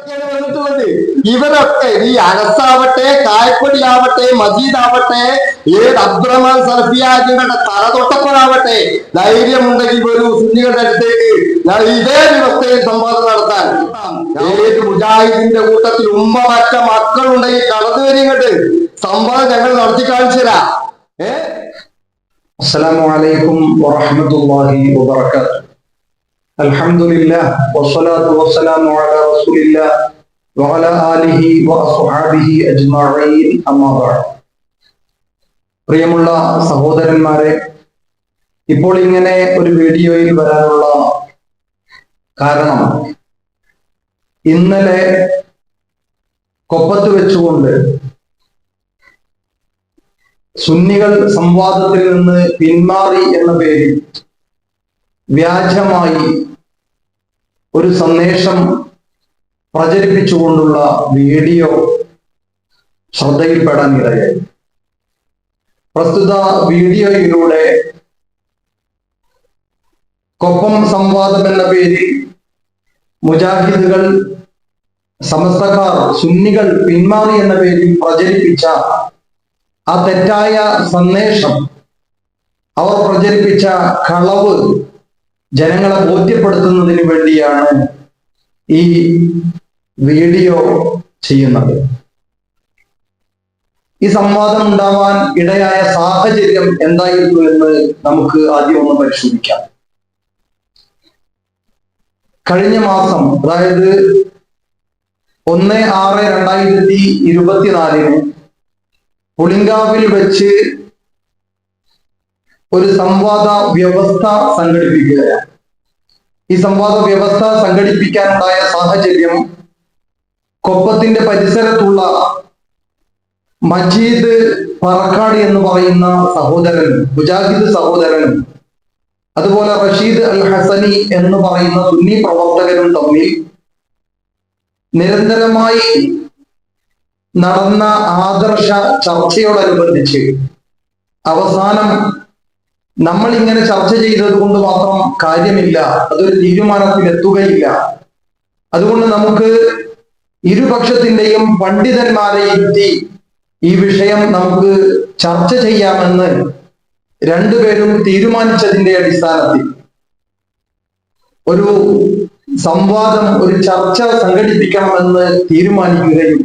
ഇതൊക്കെയാണ് വന്നിട്ടുള്ളത്. ഇവരൊക്കെ ഈ അനസാവട്ടെ, കായപ്പൊടിയാവട്ടെ, മജീദാവട്ടെ, ഏത് അബ്ദുറഹ്മാൻ സലഫിയാജികളുടെ തല തൊട്ടപ്പോഴാവട്ടെ, ധൈര്യമുണ്ടെങ്കിൽ ഒരു സുന്നികളുടെ അടുത്തേക്ക് ഇതേ വ്യവസ്ഥയിൽ സംവാദം നടത്താൻ ഏത് മുജാഹിദിന്റെ കൂട്ടത്തിൽ ഉമ്മ മറ്റ മക്കളുണ്ടെങ്കിൽ കടന്നു വരികട്ട് സംവാദം ഞങ്ങൾ നടത്തി കാണിച്ചു തരാം. അസ്സലാമു അലൈക്കും വറഹ്മത്തുള്ളാഹി വബറകാതുഹു. അൽഹംദുലില്ലാഹ് വസ്സലാത്തു വസ്സലാമു അലാ റസൂലില്ലാഹ് വഅലാ ആലിഹി വഅസ്ഹാബിഹി അജ്മഈൻ. അമ്മാ ബഅദ്. പ്രിയമുള്ള സഹോദരന്മാരെ, ഇപ്പോൾ ഇങ്ങനെ ഒരു വീഡിയോയിൽ വരാനുള്ള കാരണം, ഇന്നലെ കൊപ്പത്ത് വെച്ചുകൊണ്ട് സുന്നികൾ സംവാദത്തിൽ നിന്ന് പിന്മാറി എന്ന പേരിൽ വ്യാജമായി ഒരു സന്ദേശം പ്രചരിപ്പിച്ചുകൊണ്ടുള്ള വീഡിയോ ശ്രദ്ധയിൽപ്പെടാൻ ഇടയായി. പ്രസ്തുത വീഡിയോയിലൂടെ കൊപ്പം സംവാദം എന്ന പേരിൽ മുജാഹിദുകൾ, സമസ്തക്കാർ, സുന്നികൾ പിന്മാറി എന്ന പേരിൽ പ്രചരിപ്പിച്ച ആ തെറ്റായ സന്ദേശം, അവർ പ്രചരിപ്പിച്ച കളവ് ജനങ്ങളെ ബോധ്യപ്പെടുത്തുന്നതിന് വേണ്ടിയാണ് ഈ വീഡിയോ ചെയ്യുന്നത്. ഈ സംവാദം ഉണ്ടാവാൻ ഇടയായ സാഹചര്യം എന്തായിരുന്നു എന്ന് നമുക്ക് ആദ്യം ഒന്ന് പരിശോധിക്കാം. കഴിഞ്ഞ മാസം, അതായത് 1/6/2024 പുളിങ്കാവിൽ വെച്ച് ഒരു സംവാദ വ്യവസ്ഥ സംഘടിപ്പിക്കുകയാണ്. ഈ സംവാദ വ്യവസ്ഥ സംഘടിപ്പിക്കാനുണ്ടായ സാഹചര്യം, കൊപ്പത്തിന്റെ പരിസരത്തുള്ള മജീദ് പറക്കാട് എന്ന് പറയുന്ന സഹോദരനും, മുജാഹിദ് സഹോദരനും, അതുപോലെ റഷീദ് അൽ ഹസനി എന്ന് പറയുന്ന സുന്നി പ്രവർത്തകരും തമ്മിൽ നിരന്തരമായി നടന്ന ആദർശ ചർച്ചയോടനുബന്ധിച്ച് അവസാനം നമ്മൾ ഇങ്ങനെ ചർച്ച ചെയ്തത് കൊണ്ട് മാത്രം കാര്യമില്ല, അതൊരു തീരുമാനത്തിൽ എത്തുകയില്ല, അതുകൊണ്ട് നമുക്ക് ഇരുപക്ഷത്തിന്റെയും പണ്ഡിതന്മാരെ ഇരുത്തി ഈ വിഷയം നമുക്ക് ചർച്ച ചെയ്യാമെന്ന് രണ്ടുപേരും തീരുമാനിച്ചതിന്റെ അടിസ്ഥാനത്തിൽ ഒരു സംവാദം, ഒരു ചർച്ച സംഘടിപ്പിക്കണമെന്ന് തീരുമാനിക്കുകയും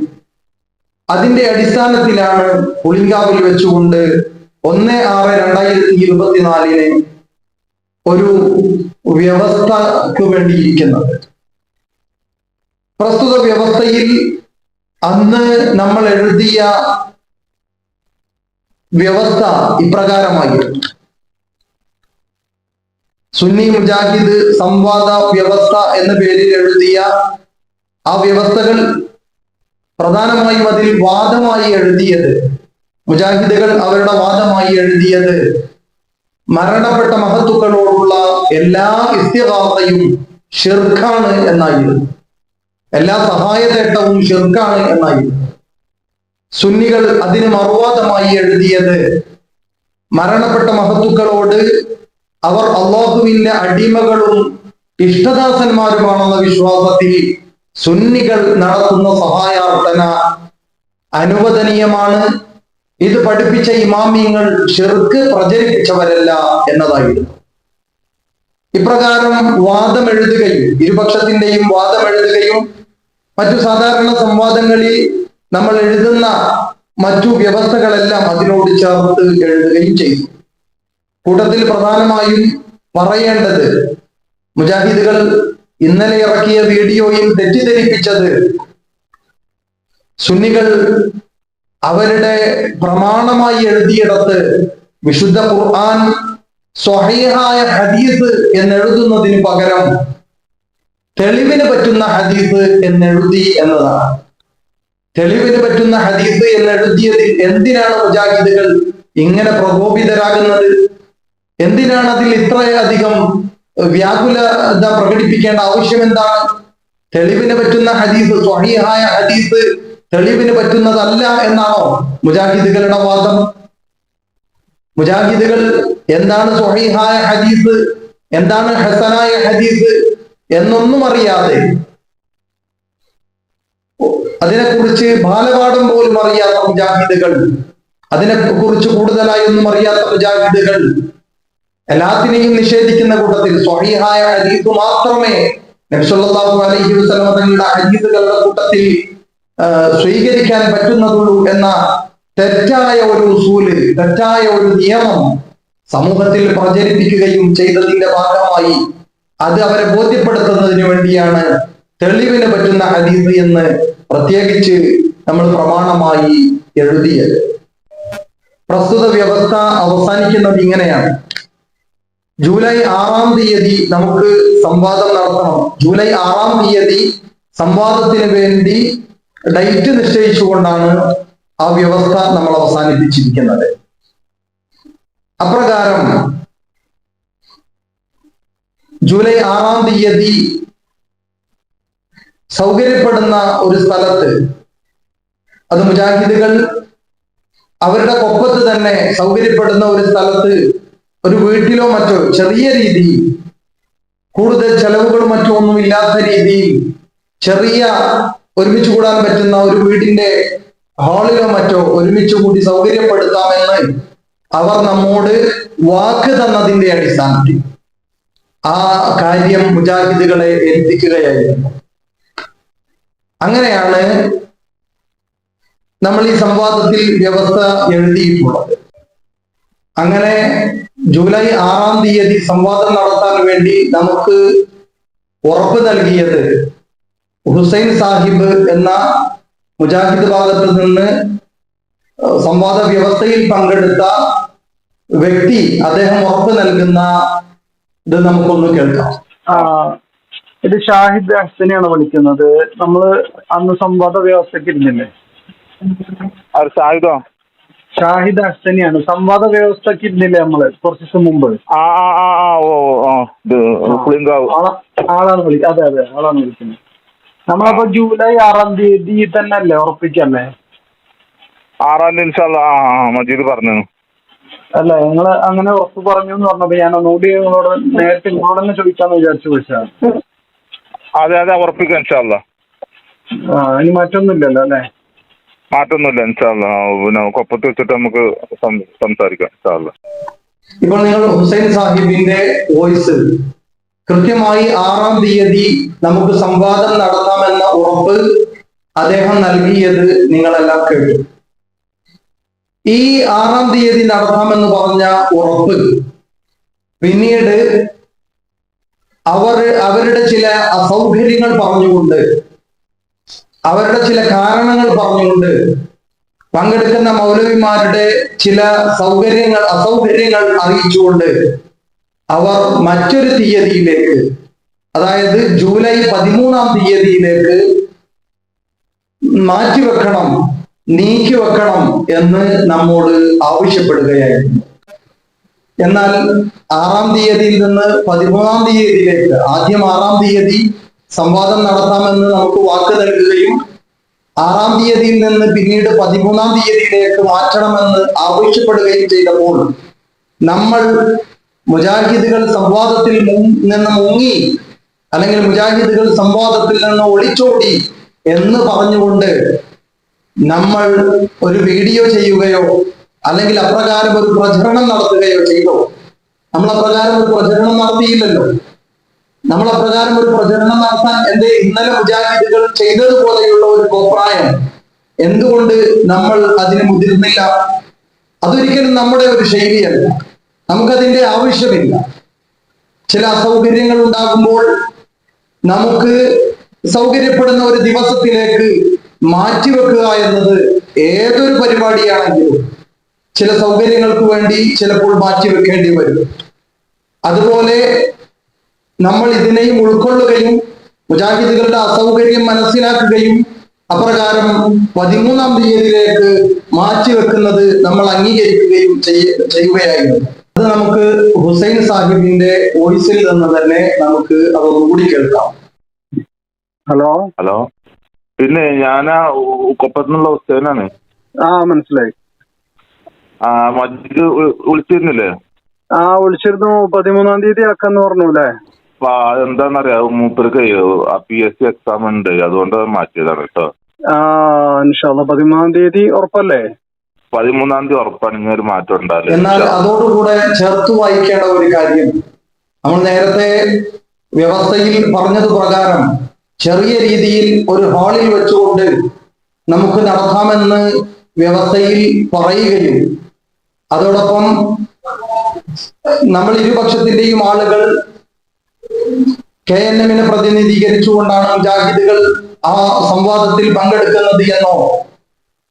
അതിന്റെ അടിസ്ഥാനത്തിലാണ് പുളിങ്കാവിൽ വെച്ചുകൊണ്ട് 1/6/2024 ഒരു വ്യവസ്ഥക്ക് വേണ്ടിയിരിക്കുന്നത്. പ്രസ്തുത വ്യവസ്ഥയിൽ അന്ന് നമ്മൾ എഴുതിയ വ്യവസ്ഥ ഇപ്രകാരമായിരുന്നു: സുന്നി മുജാഹിദ് സംവാദ വ്യവസ്ഥ എന്ന പേരിൽ എഴുതിയ ആ വ്യവസ്ഥകൾ പ്രധാനമായും അതിൽ വാദമായി എഴുതിയത്, മുജാഹിദുകൾ അവരുടെ വാദമായി എഴുതിയത്, മരണപ്പെട്ട മഹത്തുക്കളോടുള്ള എല്ലാ ഇസ്തിഗാസയും ഷിർക്കാണ് എന്നായിരുന്നു, എല്ലാ സഹായതേട്ടവും ഷിർക്കാണ് എന്നായിരുന്നു. സുന്നികൾ അതിന് മറുവാദമായി എഴുതിയത്, മരണപ്പെട്ട മഹത്തുക്കളോട് അവർ അള്ളാഹുവിന്റെ അടിമകളും ഇഷ്ടദാസന്മാരുമാണെന്ന വിശ്വാസത്തിൽ സുന്നികൾ നടത്തുന്ന സഹായാർത്ഥന അനുവദനീയമാണ്, ഇത് പഠിപ്പിച്ച ഇമാമിയങ്ങൾ ഷിർക്ക് പ്രചരിപ്പിച്ചവരല്ല എന്നതായിരുന്നു. ഇപ്രകാരം വാദം എഴുതുകയും, ഇരുപക്ഷത്തിന്റെയും വാദം എഴുതുകയും, മറ്റു സാധാരണ സംവാദങ്ങളിൽ നമ്മൾ എഴുതുന്ന മറ്റു വ്യവസ്ഥകളെല്ലാം അതിനോട് ചേർത്ത് എഴുതുകയും ചെയ്തു. കൂട്ടത്തിൽ പ്രധാനമായും പറയേണ്ടത്, മുജാഹിദുകൾ ഇന്നലെ ഇറക്കിയ വീഡിയോയിൽ തെറ്റിദ്ധരിപ്പിച്ചത്, സുന്നികൾ അവരുടെ പ്രമാണമായി എഴുതിയിടത്ത് വിശുദ്ധ ഖുർആൻ സ്വഹീഹായ ഹദീസ് എന്നെഴുതുന്നതിന് പകരം തെളിവിന് പറ്റുന്ന ഹദീസ് എന്നെഴുതി എന്നതാണ്. തെളിവിന് പറ്റുന്ന ഹദീസ് എന്നെഴുതിയതിൽ എന്തിനാണ് മുജാഹിദുകൾ ഇങ്ങനെ പ്രകോപിതരാകുന്നത്? എന്തിനാണ് അതിൽ ഇത്രയധികം വ്യാകുലത പ്രകടിപ്പിക്കേണ്ട ആവശ്യം എന്താണ്? തെളിവിന് പറ്റുന്ന ഹദീസ്, സ്വഹീഹായ ഹദീസ് തെളിവിന് പറ്റുന്നതല്ല എന്നാണോ മുജാഹിദുകളുടെ വാദം? മുജാഹിദുകൾ എന്താണ് സ്വഹീഹായ ഹദീസ്, എന്താണ് ഹസനായ ഹദീസ് എന്നൊന്നും അറിയാതെ അതിനെക്കുറിച്ച് ബാലപാഠം പോലും അറിയാത്ത മുജാഹിദുകൾ, അതിനെക്കുറിച്ച് കൂടുതലായി ഒന്നും അറിയാത്ത മുജാഹിദുകൾ എല്ലാത്തിനെയും നിഷേധിക്കുന്ന കൂട്ടത്തിൽ സ്വഹീഹായ ഹദീസ് മാത്രമേ നബി സല്ലല്ലാഹു അലൈഹി വസല്ലം തങ്ങളുടെ ഹദീസുകളുടെ കൂട്ടത്തിൽ സ്വീകരിക്കാൻ പറ്റുന്നതുള്ളൂ എന്ന തെറ്റായ ഒരു ഉസൂല്, തെറ്റായ ഒരു നിയമം സമൂഹത്തിൽ പ്രചരിപ്പിക്കുകയും ചെയ്തതിന്റെ ഭാഗമായി അത് അവരെ ബോധ്യപ്പെടുത്തുന്നതിന് വേണ്ടിയാണ് തെളിവിന് പറ്റുന്ന ഹദീസ് എന്ന് പ്രത്യേകിച്ച് നമ്മൾ പ്രമാണമായി എഴുതിയത്. പ്രസ്തുത വ്യവസ്ഥ അവസാനിക്കുന്നത് ഇങ്ങനെയാണ്: ജൂലൈ 6-ാം തീയതി നമുക്ക് സംവാദം നടത്തണം. ജൂലൈ 6-ാം തീയതി സംവാദത്തിന് വേണ്ടി ഡേറ്റ് നിശ്ചയിച്ചുകൊണ്ടാണ് ആ വ്യവസ്ഥ നമ്മൾ അവസാനിപ്പിച്ചിരിക്കുന്നത്. അപ്രകാരം ജൂലൈ 6-ാം തീയതി സൗകര്യപ്പെടുന്ന ഒരു സ്ഥലത്ത്, അത് മുജാഹിദുകൾ അവരുടെ കൊപ്പത്ത് തന്നെ സൗകര്യപ്പെടുന്ന ഒരു സ്ഥലത്ത്, ഒരു വീട്ടിലോ മറ്റോ ചെറിയ രീതിയിൽ, കൂടുതൽ ചെലവുകളും മറ്റോ ഒന്നും ഇല്ലാത്ത രീതിയിൽ ചെറിയ ഒരുമിച്ച് കൂടാൻ പറ്റുന്ന ഒരു വീടിന്റെ ഹാളിലോ മറ്റോ ഒരുമിച്ച് കൂടി സൗകര്യപ്പെടുത്താമെന്ന് അവർ നമ്മോട് വാക്ക് തന്നതിന്റെ അടിസ്ഥാനത്തിൽ ആ കാര്യം മുജാഹിദുകളെ ഏൽപ്പിക്കുകയായിരുന്നു. അങ്ങനെയാണ് നമ്മൾ ഈ സംവാദത്തിൽ വ്യവസ്ഥ എഴുതിയിട്ടുള്ളത്. അങ്ങനെ ജൂലൈ 6-ാം തീയതി സംവാദം നടത്താൻ വേണ്ടി നമുക്ക് ഉറപ്പ് നൽകിയത് ഹുസൈൻ സാഹിബ് എന്ന മുജാഹിദ് ഭാഗത്ത് നിന്ന് സംവാദ വ്യവസ്ഥയിൽ പങ്കെടുത്ത വ്യക്തി, അദ്ദേഹം ഉറപ്പ് നൽകുന്ന ഇത് നമുക്കൊന്ന് കേൾക്കാം. ഇത് ഷാഹിദ് ഹസനെയാണ് വിളിക്കുന്നത്. നമ്മള് അന്ന് സംവാദ വ്യവസ്ഥക്ക് ഇരുന്നില്ലേ? ഷാഹിദ് ഹസനെയാണ്. സംവാദ വ്യവസ്ഥക്ക് ഇരുന്നില്ലേ നമ്മള് കുറച്ച് ദിവസം മുമ്പ്? ആളാണ് വിളിക്കുന്നത്. അതെ അതെ, ആളാണ് വിളിക്കുന്നത്. നമ്മളപ്പോ ജൂലൈ 6-ാം തീയതി തന്നെ അല്ലേ ഉറപ്പിക്കല്ലേ? 6-ാം തീയതി മജീദ് പറഞ്ഞു. അല്ല, നിങ്ങള് അങ്ങനെ ഉറപ്പ് പറഞ്ഞു എന്ന് പറഞ്ഞപ്പോ ഞാൻ ഒന്നുകൂടി നിങ്ങളോട് നേരത്തെ നിങ്ങളോട് തന്നെ ചോദിക്കാന്ന് വിചാരിച്ചു വിളിച്ചാണ്. അതെ അതെ, ഉറപ്പിക്കാം ഇൻഷാല്ലാ. ഇനി മാറ്റൊന്നുമില്ലല്ലോ അല്ലേ? മാറ്റൊന്നുമില്ല ഇൻഷാല്ലാ. പിന്നെ കൊപ്പത്ത് വെച്ചിട്ട് നമുക്ക് സംസാരിക്കാം ഇൻഷാല്ലാ. ഇപ്പോൾ നിങ്ങൾ ഹുസൈൻ സാഹിബിന്റെ വോയിസ് കൃത്യമായി 6-ാം തീയതി നമുക്ക് സംവാദം നടത്താമെന്ന ഉറപ്പ് അദ്ദേഹം നൽകിയത് നിങ്ങളെല്ലാം കേട്ടു. ഈ 6-ാം തീയതി നടത്താമെന്ന് പറഞ്ഞ ഉറപ്പ് പിന്നീട് അവരുടെ ചില അസൗകര്യങ്ങൾ പറഞ്ഞുകൊണ്ട്, അവരുടെ ചില കാരണങ്ങൾ പറഞ്ഞുകൊണ്ട്, പങ്കെടുക്കുന്ന മൗലവിമാരുടെ ചില അസൗകര്യങ്ങൾ അറിയിച്ചുകൊണ്ട് അവർ മറ്റൊരു തീയതിയിലേക്ക്, അതായത് ജൂലൈ 13-ാം തീയതിയിലേക്ക് മാറ്റിവെക്കണം, നീക്കിവെക്കണം എന്ന് നമ്മോട് ആവശ്യപ്പെടുകയായിരുന്നു. എന്നാൽ 6-ാം തീയതിയിൽ നിന്ന് 13-ാം തീയതിയിലേക്ക്, ആദ്യം 6-ാം തീയതി സംവാദം നടത്താമെന്ന് നമുക്ക് വാക്ക് നൽകുകയും 6-ാം തീയതിയിൽ നിന്ന് പിന്നീട് 13-ാം തീയതിയിലേക്ക് മാറ്റണമെന്ന് ആവശ്യപ്പെടുകയും ചെയ്തപ്പോൾ നമ്മൾ മുജാഹിദുകൾ സംവാദത്തിൽ നിന്ന് മുങ്ങി, അല്ലെങ്കിൽ മുജാഹിദുകൾ സംവാദത്തിൽ നിന്ന് ഒളിച്ചോടി എന്ന് പറഞ്ഞുകൊണ്ട് നമ്മൾ ഒരു വീഡിയോ ചെയ്യുകയോ അല്ലെങ്കിൽ അപ്രകാരം ഒരു പ്രചരണം നടത്തുകയോ ചെയ്തോ? നമ്മൾ അപ്രകാരം ഒരു പ്രചരണം നടത്തിയില്ലല്ലോ. നമ്മൾ അപ്രകാരം ഒരു പ്രചരണം നടത്താൻ ഇന്നലെ മുജാഹിദുകൾ ചെയ്തതുപോലെയുള്ള ഒരു കോപ്രായം എന്തുകൊണ്ട് നമ്മൾ അതിന് മുതിർന്നില്ല? അതൊരിക്കലും നമ്മുടെ ഒരു ശൈലിയല്ല, നമുക്കതിന്റെ ആവശ്യമില്ല. ചില അസൗകര്യങ്ങൾ ഉണ്ടാകുമ്പോൾ നമുക്ക് സൗകര്യപ്പെടുന്ന ഒരു ദിവസത്തിലേക്ക് മാറ്റിവെക്കുക എന്നത് ഏതൊരു പരിപാടിയാണെങ്കിലും ചില സൗകര്യങ്ങൾക്ക് വേണ്ടി ചിലപ്പോൾ മാറ്റിവെക്കേണ്ടി വരും. അതുപോലെ നമ്മൾ ഇതിനെയും ഉൾക്കൊള്ളുകയും മുജാഹിദുകളുടെ അസൗകര്യം മനസ്സിലാക്കുകയും അപ്രകാരം 13-ാം തീയതിയിലേക്ക് മാറ്റിവെക്കുന്നത് നമ്മൾ അംഗീകരിക്കുകയും ചെയ്യുകയായിരുന്നു. അത് നമുക്ക് ഹുസൈൻ സാഹിബിന്റെ വോയിസിൽ നിന്ന് തന്നെ നമുക്ക് അതൊന്നുകൂടി കേൾക്കാം. ഹലോ ഹലോ, പിന്നെ ഞാനാ കൊപ്പത്തുനിന്നുള്ള ഹുസൈനാണ്. മനസ്സിലായി. മജീദ് വിളിച്ചിരുന്നില്ലേ? വിളിച്ചിരുന്നു. 13-ാം തീയതി ആക്കാന്ന് പറഞ്ഞു അല്ലേ? എന്താന്നറിയാ, മൂപ്പർക്ക് PSC എക്സാം ഉണ്ട്, അതുകൊണ്ട് മാറ്റിയതാണ് കേട്ടോ. ഇൻഷാ അല്ലാ 13-ാം തീയതി ഉറപ്പല്ലേ? 13-ാം തീയതി ഉറപ്പാണ്. ഇങ്ങനെ മാറ്റം ഉണ്ടാവില്ല. എന്നാൽ അതോടുകൂടെ ചേർത്ത് വായിക്കേണ്ട ഒരു കാര്യം, നമ്മൾ നേരത്തെ വ്യവസ്ഥയിൽ പറഞ്ഞത് പ്രകാരം ചെറിയ രീതിയിൽ ഒരു ഹാളിൽ വെച്ചുകൊണ്ട് നമുക്ക് നടത്താമെന്ന് വ്യവസ്ഥയിൽ പറയുകയും അതോടൊപ്പം നമ്മൾ ഇരുപക്ഷത്തിന്റെയും ആളുകൾ KNM പ്രതിനിധീകരിച്ചുകൊണ്ടാണ് മുജാഹിദുകൾ ആ സംവാദത്തിൽ പങ്കെടുക്കുന്നത് എന്നോ,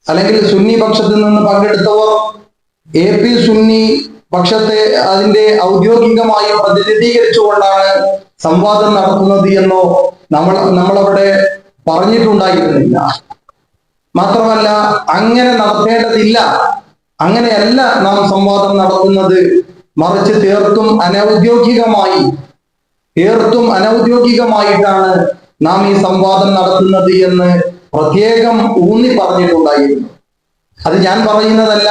അല്ലെങ്കിൽ സുന്നി പക്ഷത്തിൽ നിന്ന് പങ്കെടുത്തവർ AP സുന്നി പക്ഷത്തെ അതിന്റെ ഔദ്യോഗികമായി പ്രതിനിധീകരിച്ചുകൊണ്ടാണ് സംവാദം നടത്തുന്നത് എന്നോ നമ്മളവിടെ പറഞ്ഞിട്ടുണ്ടായിരുന്നില്ല. മാത്രമല്ല, അങ്ങനെ നടത്തേണ്ടതില്ല, അങ്ങനെയല്ല നാം സംവാദം നടത്തുന്നത്. മറിച്ച് തീർത്തും അനൗദ്യോഗികമായിട്ടാണ് നാം ഈ സംവാദം നടത്തുന്നത് എന്ന് പ്രത്യേകം ഊന്നി പറഞ്ഞിട്ടുണ്ടായിരുന്നു. അത് ഞാൻ പറയുന്നതല്ല,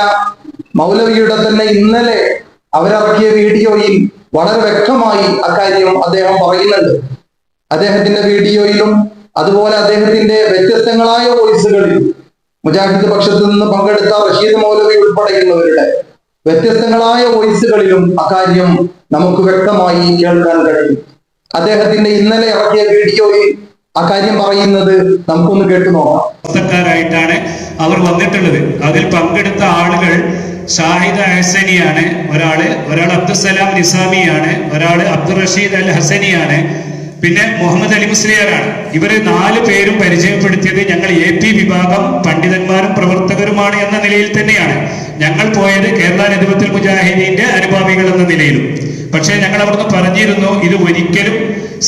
മൗലവിയുടെ തന്നെ ഇന്നലെ അവരിറക്കിയ വീഡിയോയിൽ വളരെ വ്യക്തമായി അക്കാര്യം അദ്ദേഹം പറയുന്നുണ്ട്. അദ്ദേഹത്തിന്റെ വീഡിയോയിലും അതുപോലെ അദ്ദേഹത്തിന്റെ വ്യത്യസ്തങ്ങളായ വോയിസുകളിലും മുജാഹിദ് പക്ഷത്തിൽ നിന്ന് പങ്കെടുത്ത റഷീദ് മൗലവി ഉൾപ്പെടെയുള്ളവരുടെ വ്യത്യസ്തങ്ങളായ വോയിസുകളിലും അക്കാര്യം നമുക്ക് വ്യക്തമായി കേൾക്കാൻ കഴിയും. അദ്ദേഹത്തിന്റെ ഇന്നലെ ഇറക്കിയ വീഡിയോയിൽ അക്കാര്യം പറയുന്നത് നമുക്കൊന്ന് കേട്ടു നോക്കാം. ായിട്ടാണ് അവർ വന്നിട്ടുള്ളത്. അതിൽ പങ്കെടുത്ത ആളുകൾ ഷാഹിദ് ഹസനിയാണ്, ഒരാൾ അബ്ദുസലാം നിസാമിയാണ്, ഒരാൾ അബ്ദുൾ റഷീദ് അൽ ഹസനിയാണ്, പിന്നെ മുഹമ്മദ് അലി മുസ്ലിയാറാണ്. ഇവര് 4 പേരും പരിചയപ്പെടുത്തിയത് ഞങ്ങൾ AP വിഭാഗം പണ്ഡിതന്മാരും പ്രവർത്തകരുമാണ് എന്ന നിലയിൽ തന്നെയാണ്. ഞങ്ങൾ പോയത് കേരള നദ്വത്തുൽ മുജാഹിദീന്റെ അനുഭാവികൾ എന്ന നിലയിലും. പക്ഷേ ഞങ്ങൾ അവിടുന്ന് പറഞ്ഞിരുന്നു, ഇത് ഒരിക്കലും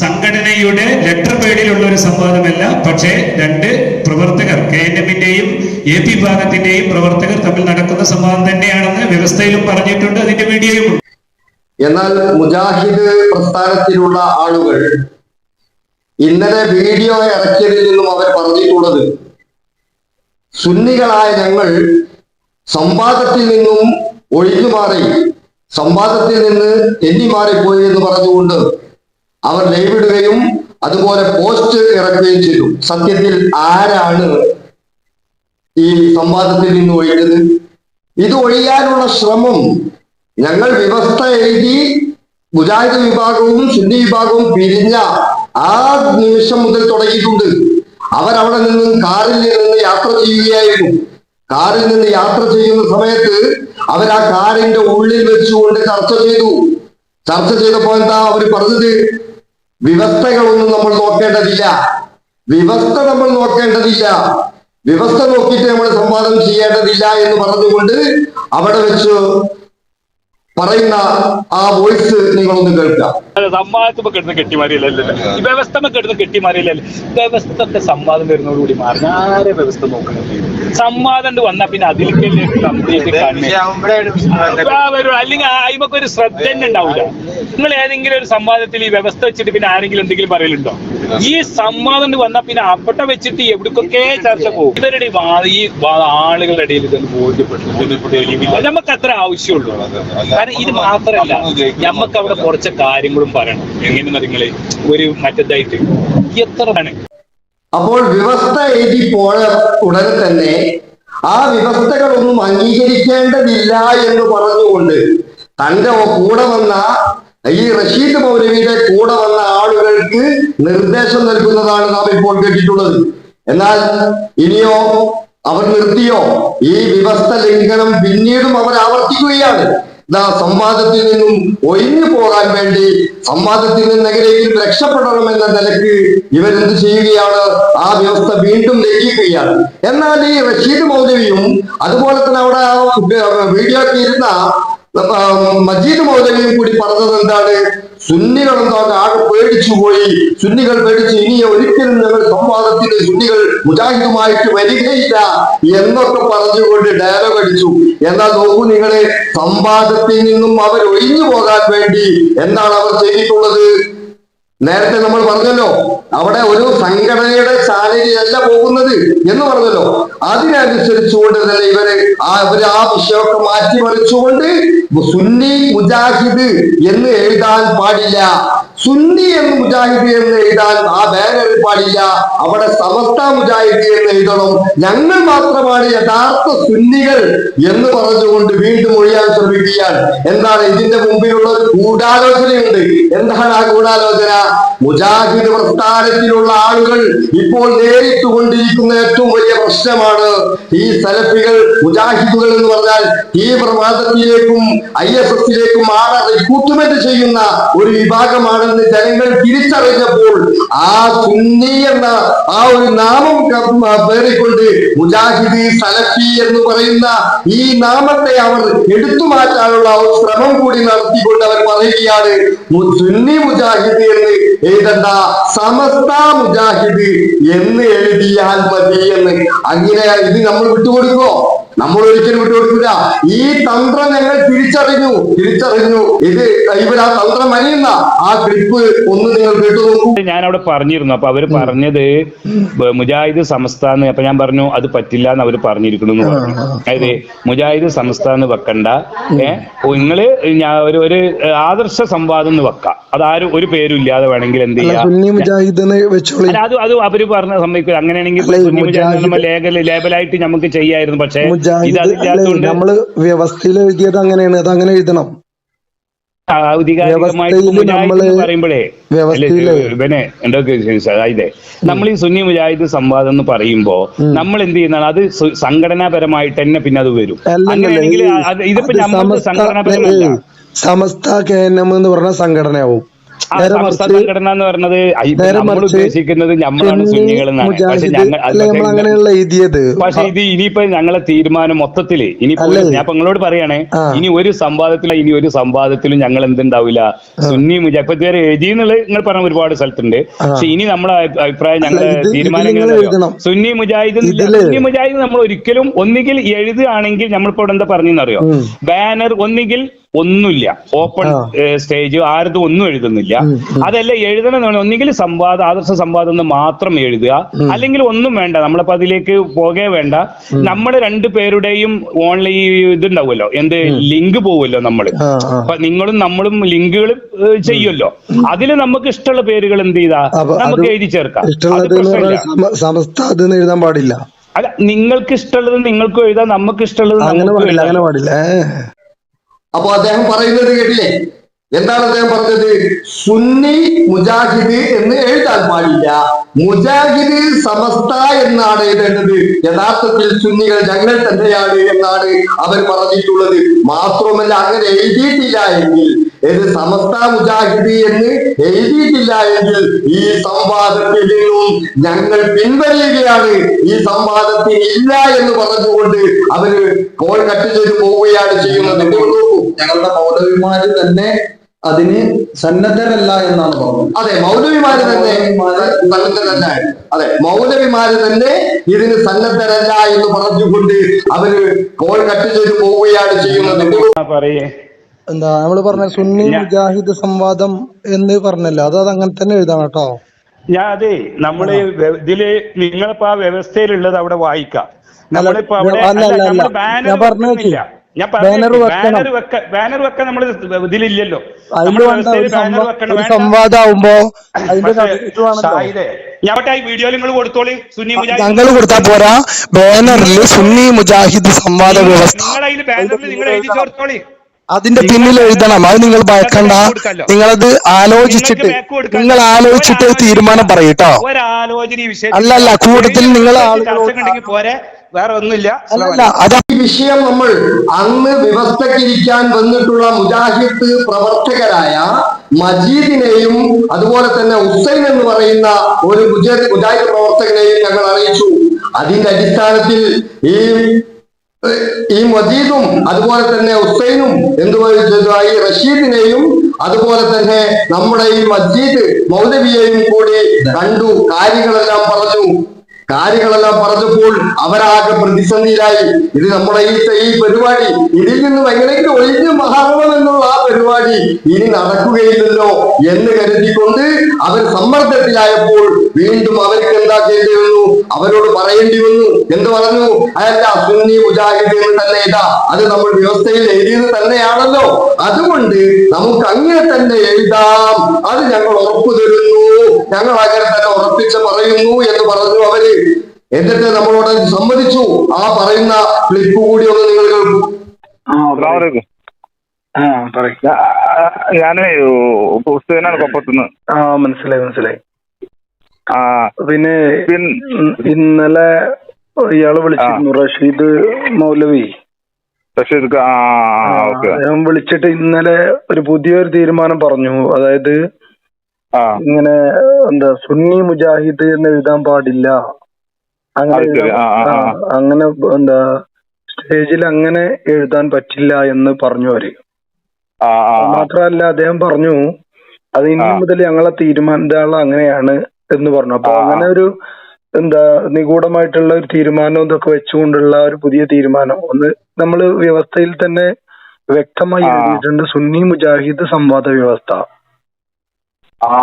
സംഘടനയുടെ ലെറ്റർ പേഡിലുള്ള ഒരു സംവാദമല്ല, പക്ഷേ 2 പ്രവർത്തകർ KNM-ന്റെയും AP വിഭാഗത്തിന്റെയും പ്രവർത്തകർ തമ്മിൽ നടക്കുന്ന സംവാദം തന്നെയാണെന്ന് വ്യവസ്ഥയിലും പറഞ്ഞിട്ടുണ്ട്, അതിന്റെ വീഡിയോയും ഉണ്ട്. എന്നാൽ മുജാഹിദ് പ്രസ്ഥാനത്തിലുള്ള ആളുകൾ ഇന്നലെ വീഡിയോ ഇറക്കിയതിൽ നിന്നും അവർ പറഞ്ഞിട്ടുള്ളത്, സുന്നികളായ ഞങ്ങൾ സംവാദത്തിൽ നിന്നും ഒഴിഞ്ഞുമാറി, സംവാദത്തിൽ നിന്ന് തെന്നിമാറിപ്പോയി എന്ന് പറഞ്ഞുകൊണ്ട് അവർ ലൈവിടുകയും അതുപോലെ പോസ്റ്റ് ഇറക്കുകയും ചെയ്തു. സത്യത്തിൽ ആരാണ് ഈ സംവാദത്തിൽ നിന്ന് ഒഴിഞ്ഞത്? ഇത് ഒഴിയാനുള്ള ശ്രമം ഞങ്ങൾ വ്യവസ്ഥ എഴുതി മുജാഹിദ് വിഭാഗവും സുന്നി വിഭാഗവും പിരിഞ്ഞ ആ നിമിഷം മുതൽ തുടങ്ങിയിട്ടുണ്ട്. അവരവിടെ നിന്ന് കാറിൽ നിന്ന് യാത്ര ചെയ്യുകയായിരുന്നു. കാറിൽ നിന്ന് യാത്ര ചെയ്യുന്ന സമയത്ത് അവർ ആ കാറിന്റെ ഉള്ളിൽ വെച്ചുകൊണ്ട് ചർച്ച ചെയ്തപ്പോ എന്താ അവർ പറഞ്ഞത്? വ്യവസ്ഥകളൊന്നും നമ്മൾ നോക്കേണ്ടതില്ല, വ്യവസ്ഥ നോക്കിയിട്ട് നമ്മൾ സംവാദം ചെയ്യേണ്ടതില്ല എന്ന് പറഞ്ഞുകൊണ്ട് അവിടെ വെച്ച് പറയുന്ന ആ വോയിസ് നിങ്ങളൊന്ന് കേൾക്കാം. സംവാദത്തിൽ കിടന്ന് കെട്ടിമാറിയല്ലോ, ഈ വ്യവസ്ഥ കിടന്ന് കെട്ടിമാറിയല്ലോ. വ്യവസ്ഥത്തെ സംവാദം വരുന്നതോടുകൂടി മാറി. ആരെ വ്യവസ്ഥ നോക്കുന്നത്? സംവാദം വന്നാൽ പിന്നെ അതിലേക്കല്ലേ കംപ്ലീറ്റ് അല്ലെങ്കിൽ അയിമക്ക് ഒരു ശ്രദ്ധ തന്നെ ഉണ്ടാവില്ല. നിങ്ങൾ ഏതെങ്കിലും ഒരു സംവാദത്തിൽ ഈ വ്യവസ്ഥ വെച്ചിട്ട് പിന്നെ ആരെങ്കിലും എന്തെങ്കിലും പറയലുണ്ടോ? ഈ സംവാദം വന്നാൽ പിന്നെ അവിടെ വെച്ചിട്ട് എവിടേക്കൊക്കെ ചർച്ച പോകും. ഇവരുടെ ഈ ആളുകളുടെ ഇടയിൽ ഇതൊന്ന് ബോധ്യപ്പെട്ടു. നമുക്ക് അത്ര ആവശ്യമുള്ളൂ. കാരണം ഇത് മാത്രമല്ല, നമുക്ക് അവിടെ കുറച്ച് കാര്യങ്ങളും പറയണം. എങ്ങനെയെന്ന് നിങ്ങള് ഒരു മറ്റേതായിട്ട് എത്രയാണ്. അപ്പോൾ വ്യവസ്ഥ എഴുതി പോയ ഉടനെ തന്നെ ആ വ്യവസ്ഥകളൊന്നും അംഗീകരിക്കേണ്ടതില്ല എന്ന് പറഞ്ഞുകൊണ്ട് തന്റെ കൂടെ വന്ന ഈ റഷീദ് മൗലവിയുടെ കൂടെ വന്ന ആളുകൾക്ക് നിർദ്ദേശം നൽകുന്നതാണ് നാം ഇപ്പോൾ കേട്ടിട്ടുള്ളത്. എന്നാൽ ഇനിയോ അവർ നിർത്തിയോ? ഈ വ്യവസ്ഥ ലംഘനം പിന്നീടും അവർ ആവർത്തിക്കുകയാണ്. സംവാദത്തിൽ നിന്നും ഒഴിഞ്ഞു പോകാൻ വേണ്ടി, സംവാദത്തിൽ നിന്ന് എങ്ങനെയെങ്കിലും രക്ഷപ്പെടണമെന്ന നിലക്ക് ഇവരെന്ത് ചെയ്യുകയാണ്? ആ വ്യവസ്ഥ വീണ്ടും ലംഘിക്കുകയാണ്. എന്നാൽ ഈ റഷീദ് മൗലവിയും അതുപോലെ തന്നെ അവിടെ വീഡിയോ ഇരുന്ന മജീദ് മൗലവിയും കൂടി പറഞ്ഞത് എന്താണ്? സുന്നികളെന്താണ് ആകെ പേടിച്ചുപോയി, സുന്നികൾ പേടിച്ച് ഇനി ഒരിക്കലും ഞങ്ങൾ സംവാദത്തിന് സുന്നികൾ മുജാഹിദുമായിട്ട് വരികയില്ല എന്നൊക്കെ പറഞ്ഞുകൊണ്ട് ഡയലോഗ് അടിച്ചു. എന്നാൽ നോക്കൂ നിങ്ങളെ, സംവാദത്തിൽ നിന്നും അവർ ഒഴിഞ്ഞു പോകാൻ വേണ്ടി എന്താണ് അവർ ചെയ്തിട്ടുള്ളത്? നേരത്തെ നമ്മൾ പറഞ്ഞല്ലോ, അവിടെ ഒരു സംഘടനയുടെ സാലരിയല്ല പോകുന്നത് എന്ന് പറഞ്ഞല്ലോ. അതിനനുസരിച്ചുകൊണ്ട് തന്നെ ഇവര് ആ വിഷയമൊക്കെ മാറ്റിമറിച്ചുകൊണ്ട് സുന്നി മുജാഹിദ് എന്ന് എഴുതാൻ പാടില്ല, സുന്നി എന്ന് മുജാഹിദ് എന്ന് എഴുതാൻ ആ ബാനറിൽ പാടില്ല, അവിടെ സമസ്ത മുജാഹിദ് എന്ന് എഴുതണം. ഞങ്ങൾ മാത്രമാണ് യഥാർത്ഥ സുന്നികൾ എന്ന് പറഞ്ഞുകൊണ്ട് വീണ്ടും ഒഴിയാൻ ശ്രമിക്കുകയാണ്. എന്താണ് ഇതിന്റെ മുമ്പിലുള്ള ഒരു ഗൂഢാലോചനയുണ്ട്. എന്താണ് ആ ഗൂഢാലോചന? മുജാഹിദ് പ്രസ്ഥാനത്തിലുള്ള ആളുകൾ ഇപ്പോൾ നേരിട്ടുകൊണ്ടിരിക്കുന്ന ഏറ്റവും വലിയ പ്രശ്നമാണ് ഈ സലഫികൾ, മുജാഹിദുകൾ എന്ന് പറഞ്ഞാൽ തീവ്രവാദത്തിലേക്കും ISSലേക്കും ആളെ റിക്രൂട്ട്മെന്റ് ചെയ്യുന്ന ഒരു വിഭാഗമാണെന്ന് ജനങ്ങൾ തിരിച്ചറിഞ്ഞപ്പോൾ ആ സുന്നി എന്ന ആ ഒരു നാമം പേറിക്കൊണ്ട് മുജാഹിദ്, സലഫി എന്ന് പറയുന്ന ഈ നാമത്തെ അവർ എടുത്തു മാറ്റാനുള്ള ഒരു ശ്രമം കൂടി നടത്തിക്കൊണ്ട് അവർ പറയുകയാണ് സുന്നി മുജാഹിദ് എന്ന് എഴുതണ്ട, സമസ്ത മുജാഹിദ് എന്ന് എഴുതിയാൽ മതി എന്ന്. അങ്ങനെ ഇത് നമ്മൾ വിട്ടുകൊടുക്കോ? നമ്മൾ ഒരിക്കലും വിട്ടുകൊടുക്കില്ല. ഈ തന്ത്രം ഞങ്ങൾ തിരിച്ചറിഞ്ഞു. ഇത് ഇവിടെ ആ തന്ത്രം അണിയുന്ന ആ ക്ലിപ്പ് ഒന്ന് നിങ്ങൾ കേട്ടു നോക്കൂ. ഞാൻ അവിടെ പറഞ്ഞിരുന്നു. അപ്പൊ അവര് പറഞ്ഞത് മുജാഹിദ് സംസ്ഥാന്ന്. അപ്പൊ ഞാൻ പറഞ്ഞു അത് പറ്റില്ല എന്ന് അവര് പറഞ്ഞിരിക്കുന്നു എന്ന് പറഞ്ഞു. അതായത് മുജാഹിദ് സംസ്ഥാന്ന് വെക്കണ്ട, നിങ്ങള് ഒരു ആദർശ സംവാദം എന്ന് വെക്കാം. അതാരും ഒരു പേരും ഇല്ലാതെ വേണമെങ്കിൽ എന്ത് ചെയ്യാം, അത് അവര് പറഞ്ഞ സമ്മതിക്കുക. അങ്ങനെയാണെങ്കിൽ ലേബലായിട്ട് നമുക്ക് ചെയ്യായിരുന്നു. പക്ഷെ നമ്മള് വ്യവസ്ഥയിൽ എഴുതിയത് അങ്ങനെയാണ്, അത് അങ്ങനെ എഴുതണം. പറയുമ്പോഴേ അതായത് നമ്മൾ ഈ സുന്നി മുജാഹിദ് സംവാദം എന്ന് പറയുമ്പോ നമ്മൾ എന്ത് ചെയ്യുന്നതാണ്, അത് സംഘടനാപരമായിട്ട് തന്നെ പിന്നെ അത് വരും. അങ്ങനെയാണെങ്കിൽ ഇതിപ്പോ നമ്മൾ സംഘടനാപരമല്ല, സമസ്ത KNM എന്ന് പറഞ്ഞ സംഘടനയാവും. സമസ്ത സംഘടന എന്ന് പറഞ്ഞത് നമ്മൾ ഉദ്ദേശിക്കുന്നത് നമ്മളാണ് സുന്നികൾ എന്നാണ്. പക്ഷെ ഇത് ഇനിയിപ്പോ ഞങ്ങളെ തീരുമാനം മൊത്തത്തില് ഇനിയിപ്പോ ഞാൻ ഇപ്പൊ നിങ്ങളോട് പറയണേ, ഇനി ഒരു സംവാദത്തിലും ഞങ്ങൾ എന്തുണ്ടാവില്ല സുന്നി മുജാഹിദ്. ഇപ്പൊ ഇതുവരെ എഴുതി എന്നുള്ളത് നിങ്ങൾ പറഞ്ഞ ഒരുപാട് സ്ഥലത്തുണ്ട്. പക്ഷെ ഇനി നമ്മളെ അഭിപ്രായം, ഞങ്ങളുടെ തീരുമാനങ്ങൾ സുന്നി മുജാഹിദ് നമ്മൾ ഒരിക്കലും ഒന്നുകിൽ എഴുതുകയാണെങ്കിൽ നമ്മളിപ്പോ ഇവിടെ എന്താ പറഞ്ഞെന്നറിയോ, ബാനർ ഒന്നുകിൽ ഒന്നുമില്ല, ഓപ്പൺ സ്റ്റേജ്, ആരതും ഒന്നും എഴുതുന്നില്ല. അതല്ല എഴുതണം, ഒന്നുകിൽ ആദർശ സംവാദം എന്ന് മാത്രം എഴുതുക, അല്ലെങ്കിൽ ഒന്നും വേണ്ട, നമ്മളിപ്പോ അതിലേക്ക് പോകേ വേണ്ട. നമ്മുടെ രണ്ടുപേരുടെയും ഓൺലൈൻ ഇതുണ്ടാവുമല്ലോ, എന്ത് ലിങ്ക് പോവുമല്ലോ, നമ്മള് അപ്പൊ നിങ്ങളും നമ്മളും ലിങ്കുകൾ ചെയ്യുമല്ലോ, അതിൽ നമുക്ക് ഇഷ്ടമുള്ള പേരുകൾ എന്ത് ചെയ്താ നമുക്ക് എഴുതി ചേർക്കാം. എഴുതാൻ പാടില്ല. അല്ല, നിങ്ങൾക്ക് ഇഷ്ടമുള്ളത് നിങ്ങൾക്കും എഴുതാം, നമുക്ക് ഇഷ്ടമുള്ളത് അങ്ങനെ പാടില്ല. അപ്പൊ അദ്ദേഹം പറയുന്നത് കേട്ടില്ലേ? എന്താണ് അദ്ദേഹം പറഞ്ഞത്? സുന്നി മുജാഹിദ് എന്ന് എഴുതാൻ പാടില്ല, മുജാഹിദ് സമസ്ത എന്നാണ് എഴുതേണ്ടത്. യഥാർത്ഥത്തിൽ സുന്നികൾ ഞങ്ങൾ തന്നെയാണ് എന്നാണ് അവർ പറഞ്ഞിട്ടുള്ളത്. മാത്രമല്ല, അങ്ങനെ എഴുതിയിട്ടില്ല എങ്കിൽ, സമസ്ത മുജാഹിദ് എന്ന് എഴുതിയിട്ടില്ല എങ്കിൽ ഈ സംവാദത്തിൽ നിന്നും ഞങ്ങൾ പിൻവലിയുകയാണ്, ഈ സംവാദത്തിൽ ഇല്ല എന്ന് പറഞ്ഞുകൊണ്ട് അവര് കോൾ കട്ട് ചെയ്ത് പോവുകയാണ് ചെയ്യുന്നത്. ഞങ്ങളുടെ മൗലവിമാര് തന്നെ അതിന് സന്നദ്ധരല്ല എന്നാണ് പറഞ്ഞത്. അതെ, മൗലവിമാര് തന്നെ സന്നദ്ധരല്ല. അതെ, മൗലവിമാര് തന്നെ ഇതിന് സന്നദ്ധരല്ല എന്ന് പറഞ്ഞുകൊണ്ട് അവര് കോൾ കട്ട് ചെയ്ത് പോവുകയാണ് ചെയ്യുന്നത്. എന്താ നമ്മള് പറഞ്ഞ സുന്നി മുജാഹിദ് സംവാദം എന്ന് പറഞ്ഞല്ലോ, അത് അങ്ങനെ തന്നെ എഴുതണം കേട്ടോ. അതെ, നമ്മള് ഇതില് നിങ്ങളിപ്പോ ആ വ്യവസ്ഥയിലുള്ളത് അവിടെ വായിക്കാം. നമ്മളിപ്പോ അവിടെ ബാനർ വെക്കാൻ നമ്മള് ഇതിലില്ലല്ലോ. സംവാദമാകുമ്പോ ഈ വീഡിയോ നിങ്ങൾ കൊടുത്തോളി. സുന്നി ഞങ്ങൾ കൊടുത്താൽ പോരാ, ബാനറിൽ സുന്നി മുജാഹിദ് സംവാദ വ്യവസ്ഥ നിങ്ങൾ എഴുതി ചേർത്തോളി. അതിന്റെ പിന്നിൽ എഴുതണം. അത് നിങ്ങൾ ഭയക്കണ്ട, നിങ്ങളത് ആലോചിച്ചിട്ട് തീരുമാനം പറയൂട്ടോ. അല്ലല്ല, കൂട്ടത്തിൽ നിങ്ങൾ പോരെ, വേറെ ഒന്നുമില്ല. ഈ വിഷയം നമ്മൾ അന്ന് വ്യവസ്ഥക്കിരിക്കാൻ വന്നിട്ടുള്ള മുജാഹിദ് പ്രവർത്തകരായ മജീദിനെയും അതുപോലെ തന്നെ ഹുസൈൻ എന്ന് പറയുന്ന ഒരു മുജാഹിദ് പ്രവർത്തകനെയും ഞങ്ങൾ അറിയിച്ചു. അതിന്റെ അടിസ്ഥാനത്തിൽ ഈ മജീദും അതുപോലെ തന്നെ ഹുസൈനും എന്തുവായി റഷീദിനെയും അതുപോലെ തന്നെ നമ്മുടെ ഈ മജീദ് മൗലവിയെയും കൂടി കണ്ടു. കാര്യങ്ങളെല്ലാം പറഞ്ഞപ്പോൾ അവരാകെ പ്രതിസന്ധിയിലായി. ഇത് നമ്മുടെ ഈ പരിപാടി ഇതിൽ നിന്നും എങ്ങനെയെങ്കിലും ഒഴിഞ്ഞു മാറണം എന്നുള്ള ആ പരിപാടി ഇനി നടക്കുകയില്ലല്ലോ എന്ന് കരുതിക്കൊണ്ട് അവർ സമ്മർദ്ദത്തിലായപ്പോൾ വീണ്ടും അവർക്ക് എന്താ ചെയ്തിരുന്നു, അവരോട് പറയേണ്ടി വന്നു. എന്ത് പറഞ്ഞു? അല്ല, സുന്നി മുജാഹിദ് എന്ന് തന്നെ ഇതാ, അത് നമ്മൾ വ്യവസ്ഥയിൽ എഴുതിയത് തന്നെയാണല്ലോ, അതുകൊണ്ട് നമുക്ക് അങ്ങനെ തന്നെ എഴുതാം, അത് ഞങ്ങൾ ഉറപ്പു തരുന്നു, ഞങ്ങൾ അങ്ങനെ തന്നെ ഉറപ്പിച്ച് പറയുന്നു എന്ന് പറഞ്ഞു അവര്. എന്നിട്ട് നമ്മളോട് സമ്മതിച്ചു. ആ പറയുന്ന ക്ലിപ്പ് കൂടി ഒന്ന് നിങ്ങൾ കേൾക്കൂ. ഞാന് ഹുസൈനാണ് കൊപ്പത്തുനിന്ന്. മനസ്സിലായി. പിന്നെ ഇന്നലെ ഇയാള് വിളിച്ചിരുന്നു, റഷീദ് മൗലവി. ഞാൻ വിളിച്ചിട്ട് ഇന്നലെ ഒരു പുതിയൊരു തീരുമാനം പറഞ്ഞു. അതായത് ഇങ്ങനെ സുന്നി മുജാഹിദ് എന്ന് എഴുതാൻ പാടില്ല, അങ്ങനെ സ്റ്റേജിൽ അങ്ങനെ എഴുതാൻ പറ്റില്ല എന്ന് പറഞ്ഞു അവര്. മാത്രമല്ല അദ്ദേഹം പറഞ്ഞു അത് ഇനി മുതൽ ഞങ്ങളെ തീരുമാനം അങ്ങനെയാണ് എന്ന് പറഞ്ഞു. അപ്പൊ അങ്ങനെ ഒരു നിഗൂഢമായിട്ടുള്ള ഒരു തീരുമാനം ഇതൊക്കെ വെച്ചുകൊണ്ടുള്ള ഒരു പുതിയ തീരുമാനം ഒന്ന് നമ്മള് വ്യവസ്ഥയിൽ തന്നെ വ്യക്തമായി എഴുതിയിട്ടുണ്ട്, സുന്നി മുജാഹിദ് സംവാദ വ്യവസ്ഥ.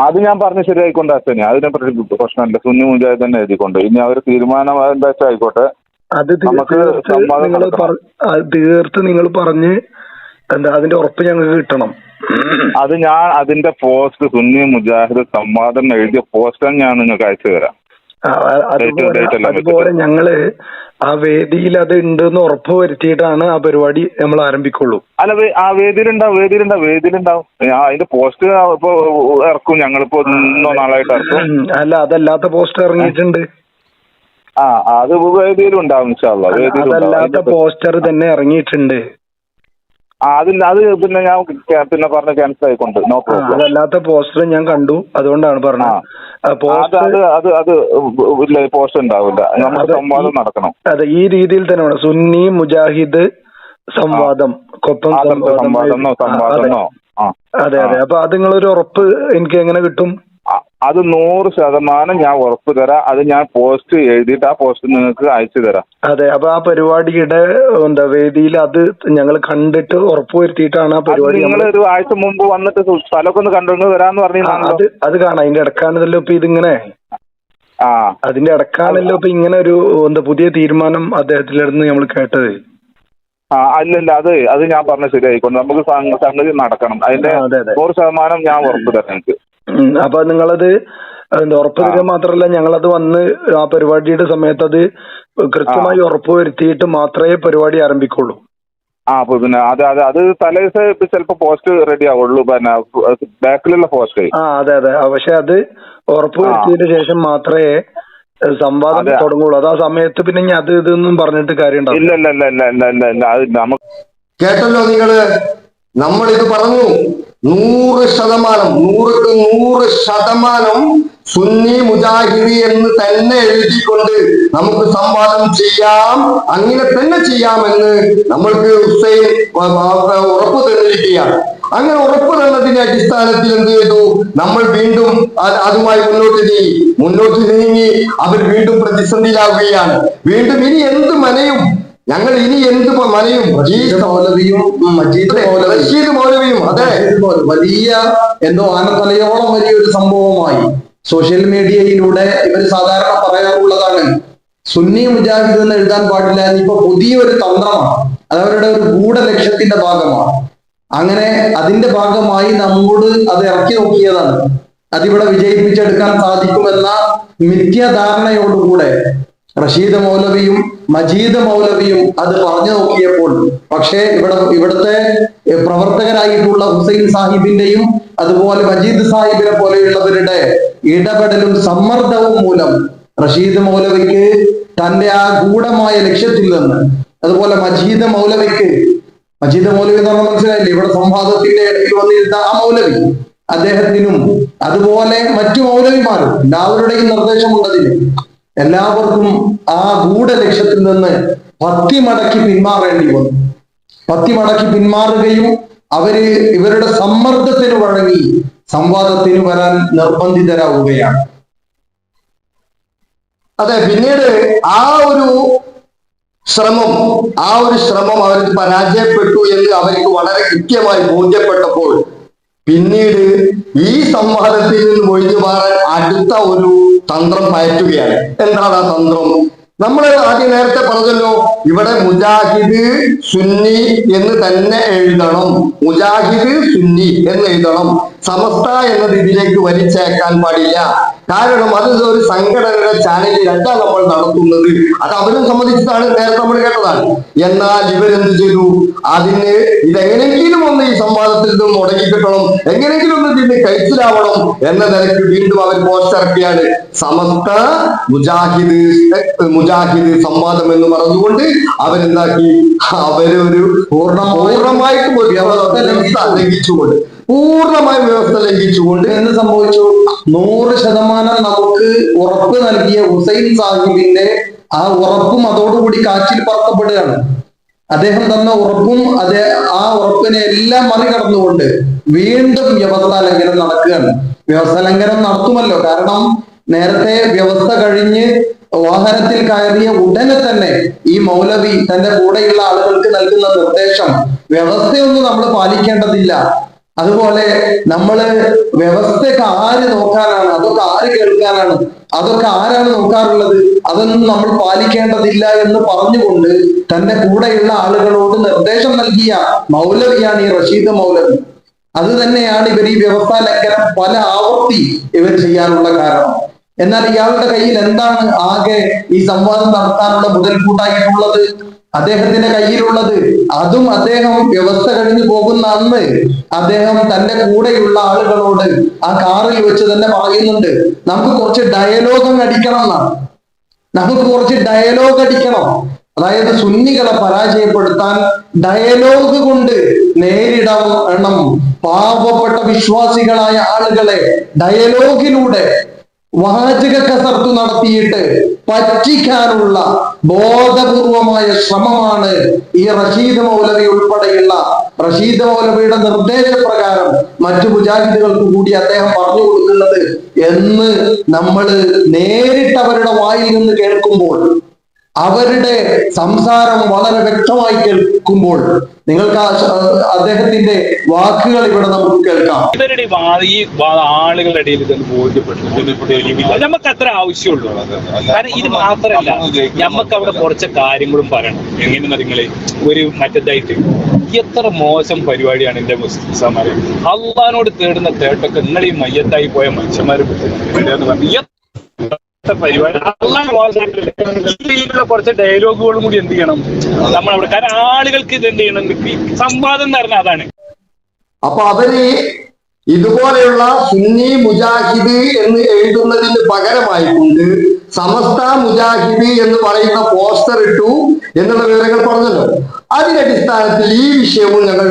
അത് ഞാൻ പറഞ്ഞ ശരിയായിക്കൊണ്ട് അച്ഛനെ, അതിനെ പ്രശ്നമില്ല. സുന്നി മുജാഹിദ് തന്നെ എഴുതിക്കൊണ്ട് ഇനി അവർ തീരുമാനം എന്താ വെച്ചാൽ ആയിക്കോട്ടെ. അത് തീർത്ത് നിങ്ങൾ പറഞ്ഞ് അതിന്റെ ഉറപ്പ് ഞങ്ങൾക്ക് കിട്ടണം. അത് ഞാൻ അതിന്റെ പോസ്റ്റ് സുന്നി മുജാഹിദ് സംവാദം എഴുതിയ പോസ്റ്റ് ഞാൻ നിങ്ങൾക്ക് അയച്ചു തരാം. അതുപോലെ ഞങ്ങള് ആ വേദിയിൽ അത് ഉണ്ടെന്ന് ഉറപ്പ് വരുത്തിയിട്ടാണ് ആ പരിപാടി നമ്മൾ ആരംഭിക്കുള്ളൂ. അല്ല, ആ വേദിയിലുണ്ടാവും. അതിന്റെ പോസ്റ്റ് ഇപ്പൊ ഇറക്കും, ഞങ്ങളിപ്പോ 1 നാളായിട്ട് ഇറക്കും. അല്ല, അതല്ലാത്ത പോസ്റ്റർ ഇറങ്ങിയിട്ടുണ്ട്. അത് വേദിയിലും ഉണ്ടാവും ഇൻഷാല്ലാ. അതല്ലാത്ത പോസ്റ്റർ തന്നെ ഇറങ്ങിയിട്ടുണ്ട്. അത് പിന്നെ ഞാൻ പിന്നെ പറഞ്ഞ ക്യാൻസൽ ആയിക്കൊണ്ട് അതല്ലാത്ത പോസ്റ്റർ ഞാൻ കണ്ടു, അതുകൊണ്ടാണ് പറഞ്ഞത്. പോസ്റ്റർ ഉണ്ടാവില്ല, നമ്മുടെ സംവാദം നടക്കണം. അതെ, ഈ രീതിയിൽ തന്നെ വേണം. സുന്നി മുജാഹിദ് സംവാദം, കൊപ്പം സംവാദം. അതെ. അപ്പൊ അത് നിങ്ങളൊരു ഉറപ്പ് എനിക്ക് എങ്ങനെ കിട്ടും? അത് 100% ഞാൻ ഉറപ്പ് തരാം. അത് ഞാൻ പോസ്റ്റ് എഴുതിയിട്ട് ആ പോസ്റ്റ് നിങ്ങൾക്ക് അയച്ചു തരാം. അതെ, അപ്പൊ ആ പരിപാടിയുടെ വേദിയിൽ അത് ഞങ്ങൾ കണ്ടിട്ട് ഉറപ്പ് വരുത്തിയിട്ടാണ് ആ പരിപാടി. നിങ്ങൾ ഒരു ആഴ്ച മുമ്പ് വന്നിട്ട് സ്ഥലമൊക്കെ ഒന്ന് കണ്ടു വരാന്ന് പറഞ്ഞു. അത് കാണാം. അതിന്റെ ഇടക്കാണല്ലോ ഇപ്പൊ ഇതിങ്ങനെ. അതിന്റെ ഇടക്കാണല്ലോ ഇപ്പൊ ഇങ്ങനെ ഒരു പുതിയ തീരുമാനം അദ്ദേഹത്തിന്റെ അടുത്ത് നമ്മൾ കേട്ടത്. അല്ലല്ല, അത് ഞാൻ പറഞ്ഞ ശരിയായിക്കൊണ്ട് നമുക്ക് സംഗതി നടക്കണം. അതിന്റെ 100% ഞാൻ ഉറപ്പ് തരാം നിങ്ങൾക്ക്. അപ്പൊ നിങ്ങളത് ഉറപ്പ് തരിക മാത്രല്ല, ഞങ്ങളത് വന്ന് ആ പരിപാടിയുടെ സമയത്ത് അത് കൃത്യമായി ഉറപ്പ് വരുത്തിയിട്ട് മാത്രമേ പരിപാടി ആരംഭിക്കുള്ളൂ. പിന്നെ അത് തലേദിവസം ചിലപ്പോ പോസ്റ്റ് റെഡി ആവുള്ളൂ, പിന്നെ ബാക്കിലുള്ള പോസ്റ്റ്. അതെ. പക്ഷെ അത് ഉറപ്പ് വരുത്തിയതിനു ശേഷം മാത്രമേ സംവാദം തുടങ്ങുള്ളൂ. അത് ആ സമയത്ത് പിന്നെ ഇനി അത് ഇതൊന്നും പറഞ്ഞിട്ട് കാര്യം ഇല്ല. കേട്ടല്ലോ നിങ്ങള്, നമ്മളിത് പറഞ്ഞു. 100% സുന്നി മുജാഹിദ് എന്ന് തന്നെ എഴുതിക്കൊണ്ട് നമുക്ക് സംവാദം ചെയ്യാം, അങ്ങനെ തന്നെ ചെയ്യാമെന്ന് നമ്മൾക്ക് ഹുസൈൻ ഉറപ്പ് തന്നിരിക്കുകയാണ്. അങ്ങനെ ഉറപ്പ് തന്നതിന്റെ അടിസ്ഥാനത്തിൽ എന്ത് ചെയ്തു? നമ്മൾ വീണ്ടും അതുമായി മുന്നോട്ട് നീങ്ങി അവർ വീണ്ടും പ്രതിസന്ധിയിലാവുകയാണ്. വീണ്ടും ഇനി എന്ത് മനയും, ഞങ്ങൾ ഇനി എന്ത് മനയും? റഷീദ് മൗലവിയും അതെ വലിയ ആനത്തലയോളം വലിയൊരു സംഭവമായി സോഷ്യൽ മീഡിയയിലൂടെ ഇവർ സാധാരണ പറയാറുള്ളതാണ്, സുന്നി മുജാഹിദ് എന്ന് എഴുതാൻ പാടില്ല. ഇപ്പൊ പുതിയൊരു തന്ത്രമാണ്, അത് അവരുടെ ഒരു ഗൂഢലക്ഷ്യത്തിന്റെ ഭാഗമാണ്. അങ്ങനെ അതിന്റെ ഭാഗമായി നമ്മോട് അത് ഇറക്കി നോക്കിയതാണ്. അതിവിടെ വിജയിപ്പിച്ചെടുക്കാൻ സാധിക്കുമെന്ന മിഥ്യാധാരണയോടുകൂടെ റഷീദ് മൗലവിയും മജീദ് മൗലവിയും അത് പറഞ്ഞു നോക്കിയപ്പോൾ, പക്ഷേ ഇവിടുത്തെ പ്രവർത്തകരായിട്ടുള്ള ഹുസൈൻ സാഹിബിന്റെയും അതുപോലെ മജീദ് സാഹിബിനെ പോലെയുള്ളവരുടെ ഇടപെടലും സമ്മർദ്ദവും മൂലം റഷീദ് മൗലവിക്ക് തന്റെ ആ ഗൂഢമായ ലക്ഷ്യത്തിൽ നിന്ന്, അതുപോലെ മജീദ് മൗലവി എന്ന് പറഞ്ഞാൽ മനസ്സിലായില്ലേ, ഇവിടെ സംവാദത്തിന്റെ ഇടയിൽ വന്നിരുന്ന ആ മൗലവി, അദ്ദേഹത്തിനും അതുപോലെ മറ്റു മൗലവിമാരും എല്ലാവരുടെയും നിർദ്ദേശമുണ്ടതിന് എല്ലാവർക്കും ആ ഗൂഢലക്ഷ്യത്തിൽ നിന്ന് പത്തി മടക്കി പിന്മാറുകയും ഇവരുടെ സമ്മർദ്ദത്തിന് വഴങ്ങി സംവാദത്തിന് വരാൻ നിർബന്ധിതരാവുകയാണ്. അതെ, പിന്നീട് ആ ഒരു ശ്രമം അവർ പരാജയപ്പെട്ടു എന്ന് അവർക്ക് വളരെ കൃത്യമായി ബോധ്യപ്പെട്ടപ്പോൾ പിന്നീട് ഈ സംവാദത്തിൽ നിന്ന് ഒഴിഞ്ഞു മാറാൻ അടുത്ത ഒരു തന്ത്രം പയറ്റുകയാണ്. എന്താണ് ആ തന്ത്രം? നമ്മൾ ആദ്യം നേരത്തെ പറഞ്ഞല്ലോ, ഇവിടെ മുജാഹിദ് സുന്നി എന്ന് തന്നെ എഴുതണം, മുജാഹിദ് സുന്നി എന്ന് എഴുതണം. സമസ്ത എന്നത് ഇതിലേക്ക് വലിച്ചേക്കാൻ പാടില്ല. കാരണം അത് ഒരു സംഘടനയുടെ ചാനലിലല്ല നമ്മൾ നടത്തുന്നത്. അത് അവരും സമ്മതിച്ചതാണ്, നേരത്തെ നമ്മൾ കേട്ടതാണ്. എന്നാൽ ഇവരെന്ത് ചെയ്തു? അതിന് ഇതെങ്ങനെങ്കിലും ഒന്ന് ഈ സംവാദത്തിൽ നിന്നും മുടങ്ങി കിട്ടണം, എങ്ങനെങ്കിലും ഒന്ന് ഇതിന് കഴിച്ചിലാവണം എന്ന നിലയ്ക്ക് വീണ്ടും അവർ പോസ്റ്റ് ഇറക്കിയാണ് സമസ്ത മുജാഹിദ് സംവാദം എന്ന് പറഞ്ഞുകൊണ്ട് അവരെന്താക്കി? അവരൊരു പൂർണ്ണമായിട്ടും ഒരു വ്യവസ്ഥ ലംഘിച്ചുകൊണ്ട് പൂർണ്ണമായ വ്യവസ്ഥ ലംഘിച്ചുകൊണ്ട് എന്ത് സംഭവിച്ചു? 100% നമുക്ക് ഉറപ്പ് നൽകിയ ഹുസൈൻ സാഹിബിന്റെ ആ ഉറപ്പും അതോടുകൂടി കാറ്റിൽ പറത്തപ്പെടുകയാണ്. അദ്ദേഹം തന്ന ഉറപ്പും ആ ഉറപ്പിനെ എല്ലാം മറികടന്നുകൊണ്ട് വീണ്ടും വ്യവസ്ഥാ ലംഘനം നടക്കുകയാണ്. വ്യവസ്ഥാ ലംഘനം നടത്തുമല്ലോ, കാരണം നേരത്തെ വ്യവസ്ഥ കഴിഞ്ഞ് വാഹനത്തിൽ കയറിയ ഉടനെ തന്നെ ഈ മൗലവി തന്റെ കൂടെയുള്ള ആളുകൾക്ക് നൽകുന്ന നിർദ്ദേശം, വ്യവസ്ഥയൊന്നും നമ്മൾ പാലിക്കേണ്ടതില്ല, അതുപോലെ നമ്മള് വ്യവസ്ഥയൊക്കെ ആര് നോക്കാനാണ്, അതൊക്കെ ആര് കേൾക്കാനാണ്, അതൊക്കെ ആരാണ് നോക്കാറുള്ളത്, അതൊന്നും നമ്മൾ പാലിക്കേണ്ടതില്ല എന്ന് പറഞ്ഞുകൊണ്ട് തന്റെ കൂടെയുള്ള ആളുകളോട് നിർദ്ദേശം നൽകിയ മൗലവിയാണ് ഈ റഷീദ് മൗലവി. അത് തന്നെയാണ് ഇവർ ഈ വ്യവസ്ഥാ ലംഘനം പല ആവർത്തി ഇവർ ചെയ്യാനുള്ള കാരണം. എന്നാൽ ഇയാളുടെ കയ്യിൽ എന്താണ് ആകെ ഈ സംവാദം നടത്താനുള്ള മുതൽക്കൂട്ടായിട്ടുള്ളത്? അദ്ദേഹത്തിന്റെ കയ്യിലുള്ളത്, അതും അദ്ദേഹം വ്യവസ്ഥ കഴിഞ്ഞു പോകുന്ന അന്ന് അദ്ദേഹം തന്റെ കൂടെയുള്ള ആളുകളോട് ആ കാറിൽ വെച്ച് തന്നെ പറയുന്നുണ്ട്, നമുക്ക് കുറച്ച് ഡയലോഗ് അടിക്കണം എന്നാണ്. നമുക്ക് കുറച്ച് ഡയലോഗ് അടിക്കണം. അതായത് സുന്നികളെ പരാജയപ്പെടുത്താൻ ഡയലോഗ് കൊണ്ട് നേരിടണം. പാവപ്പെട്ട വിശ്വാസികളായ ആളുകളെ ഡയലോഗിലൂടെ വാചക കസർത്തു നടത്തിയിട്ട് പറ്റിക്കാനുള്ള ബോധപൂർവമായ ശ്രമമാണ് ഈ റഷീദ് മൗലവി ഉൾപ്പെടെയുള്ള റഷീദ് മൗലവിയുടെ നിർദ്ദേശപ്രകാരം മറ്റു മുജാഹിദുകൾക്ക് കൂടി അദ്ദേഹം പറഞ്ഞു കൊടുക്കുന്നത് എന്ന് നമ്മൾ നേരിട്ട് അവരുടെ വായിൽ നിന്ന് കേൾക്കുമ്പോൾ, അവരുടെ സംസാരം വളരെ വ്യക്തമായി കേൾക്കുമ്പോൾ നിങ്ങൾക്ക് അദ്ദേഹത്തിന്റെ വാക്കുകൾ ഇവിടെ നമുക്ക് കേൾക്കാം. ഇവരുടെ ഈ ആളുകളുടെ ഇടയിൽ ഇതൊന്ന് ബോധ്യപ്പെട്ടു നമുക്ക് അത്ര ആവശ്യമുള്ളൂ. കാരണം ഇത് മാത്രമല്ല, നമുക്ക് അവിടെ കുറച്ച് കാര്യങ്ങളും പറയണം. എങ്ങനെയെന്ന് നിങ്ങള് ഒരു മറ്റേതായിട്ട് എത്ര മോശം പരിപാടിയാണ് എന്റെ മുസ്ലിംമാര് അള്ളാഹിനോട് തേടുന്ന തേട്ടൊക്കെ നിങ്ങൾ ഈ മയ്യത്തായി പോയ മനുഷ്യന്മാരെ പരിപാടി. കുറച്ച് ഡയലോഗുകളും കൂടി എന്ത് ചെയ്യണം നമ്മളവിടെ. കാരണം ആളുകൾക്ക് ഇത് എന്ത് ചെയ്യണം, സംവാദം എന്ന് പറഞ്ഞാൽ അതാണ്. അപ്പൊ അവര് ഇതുപോലെയുള്ള സുന്നി മുജാഹിദ് എന്ന് എഴുതുന്നതിന് പകരമായിക്കൊണ്ട് സമസ്ത മുജാഹിദ് എന്ന് പറയുന്ന പോസ്റ്റർ ഇട്ടു എന്നുള്ള വിവരങ്ങൾ പറഞ്ഞല്ലോ. അതിന്റെ അടിസ്ഥാനത്തിൽ ഈ വിഷയവും ഞങ്ങൾ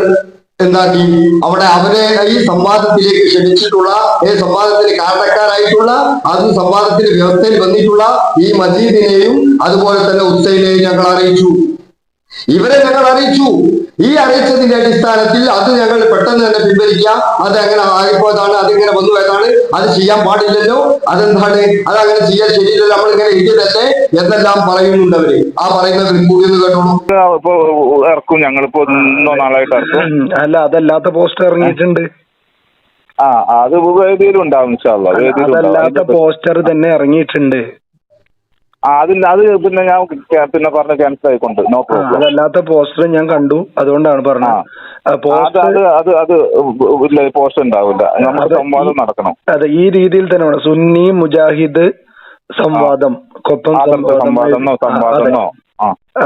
എന്താക്കി, അവിടെ അവരെ ഈ സംവാദത്തിലേക്ക് ക്ഷണിച്ചിട്ടുള്ള, സംവാദത്തിന് കാരണക്കാരായിട്ടുള്ള, അതും സംവാദത്തിന്റെ വ്യവസ്ഥയിൽ വന്നിട്ടുള്ള ഈ മജീദിനെയും അതുപോലെ തന്നെ ഹുസൈനെയും ഞങ്ങൾ അറിയിച്ചു. ഇവരെ ഞങ്ങൾ അറിയിച്ചു. ഈ അറിയിച്ചതിന്റെ അടിസ്ഥാനത്തിൽ അത് ഞങ്ങൾ പെട്ടെന്ന് തന്നെ പിൻവലിക്കാം, അത് അങ്ങനെ ആയിപ്പോയതാണ്, അതിങ്ങനെ വന്നു പോയതാണ്, അത് ചെയ്യാൻ പാടില്ലല്ലോ, അതെന്താണ്, അതങ്ങനെ ചെയ്യാൻ ശരിയില്ലല്ലോ, നമ്മളിങ്ങനെ എഴുതിയതല്ലേ എന്നെല്ലാം പറയുന്നുണ്ട് അവര്. ആ പറയുന്നത് കൂടി ഒന്ന് കേട്ടോളൂ. ഇറക്കും, ഞങ്ങളിപ്പോ 1 നാളായിട്ട് ഇറക്കും. അല്ല, അതല്ലാത്ത പോസ്റ്റർ ഇറങ്ങിയിട്ടുണ്ട്. അത് വേദിയിലും ഉണ്ടാവും. അതല്ലാത്ത പോസ്റ്റർ തന്നെ ഇറങ്ങിയിട്ടുണ്ട്. അത് പിന്നെ ഞാൻ പിന്നെ പറഞ്ഞ ക്യാൻസൽ ആയിക്കൊണ്ട് അതല്ലാത്ത പോസ്റ്റർ ഞാൻ കണ്ടു, അതുകൊണ്ടാണ് പറഞ്ഞത്. പോസ്റ്റർ ഉണ്ടാവില്ല, നമ്മുടെ സംവാദം നടക്കണം. അതെ, ഈ രീതിയിൽ തന്നെ വേണം. സുന്നി മുജാഹിദ് സംവാദം, കൊപ്പം സംവാദം.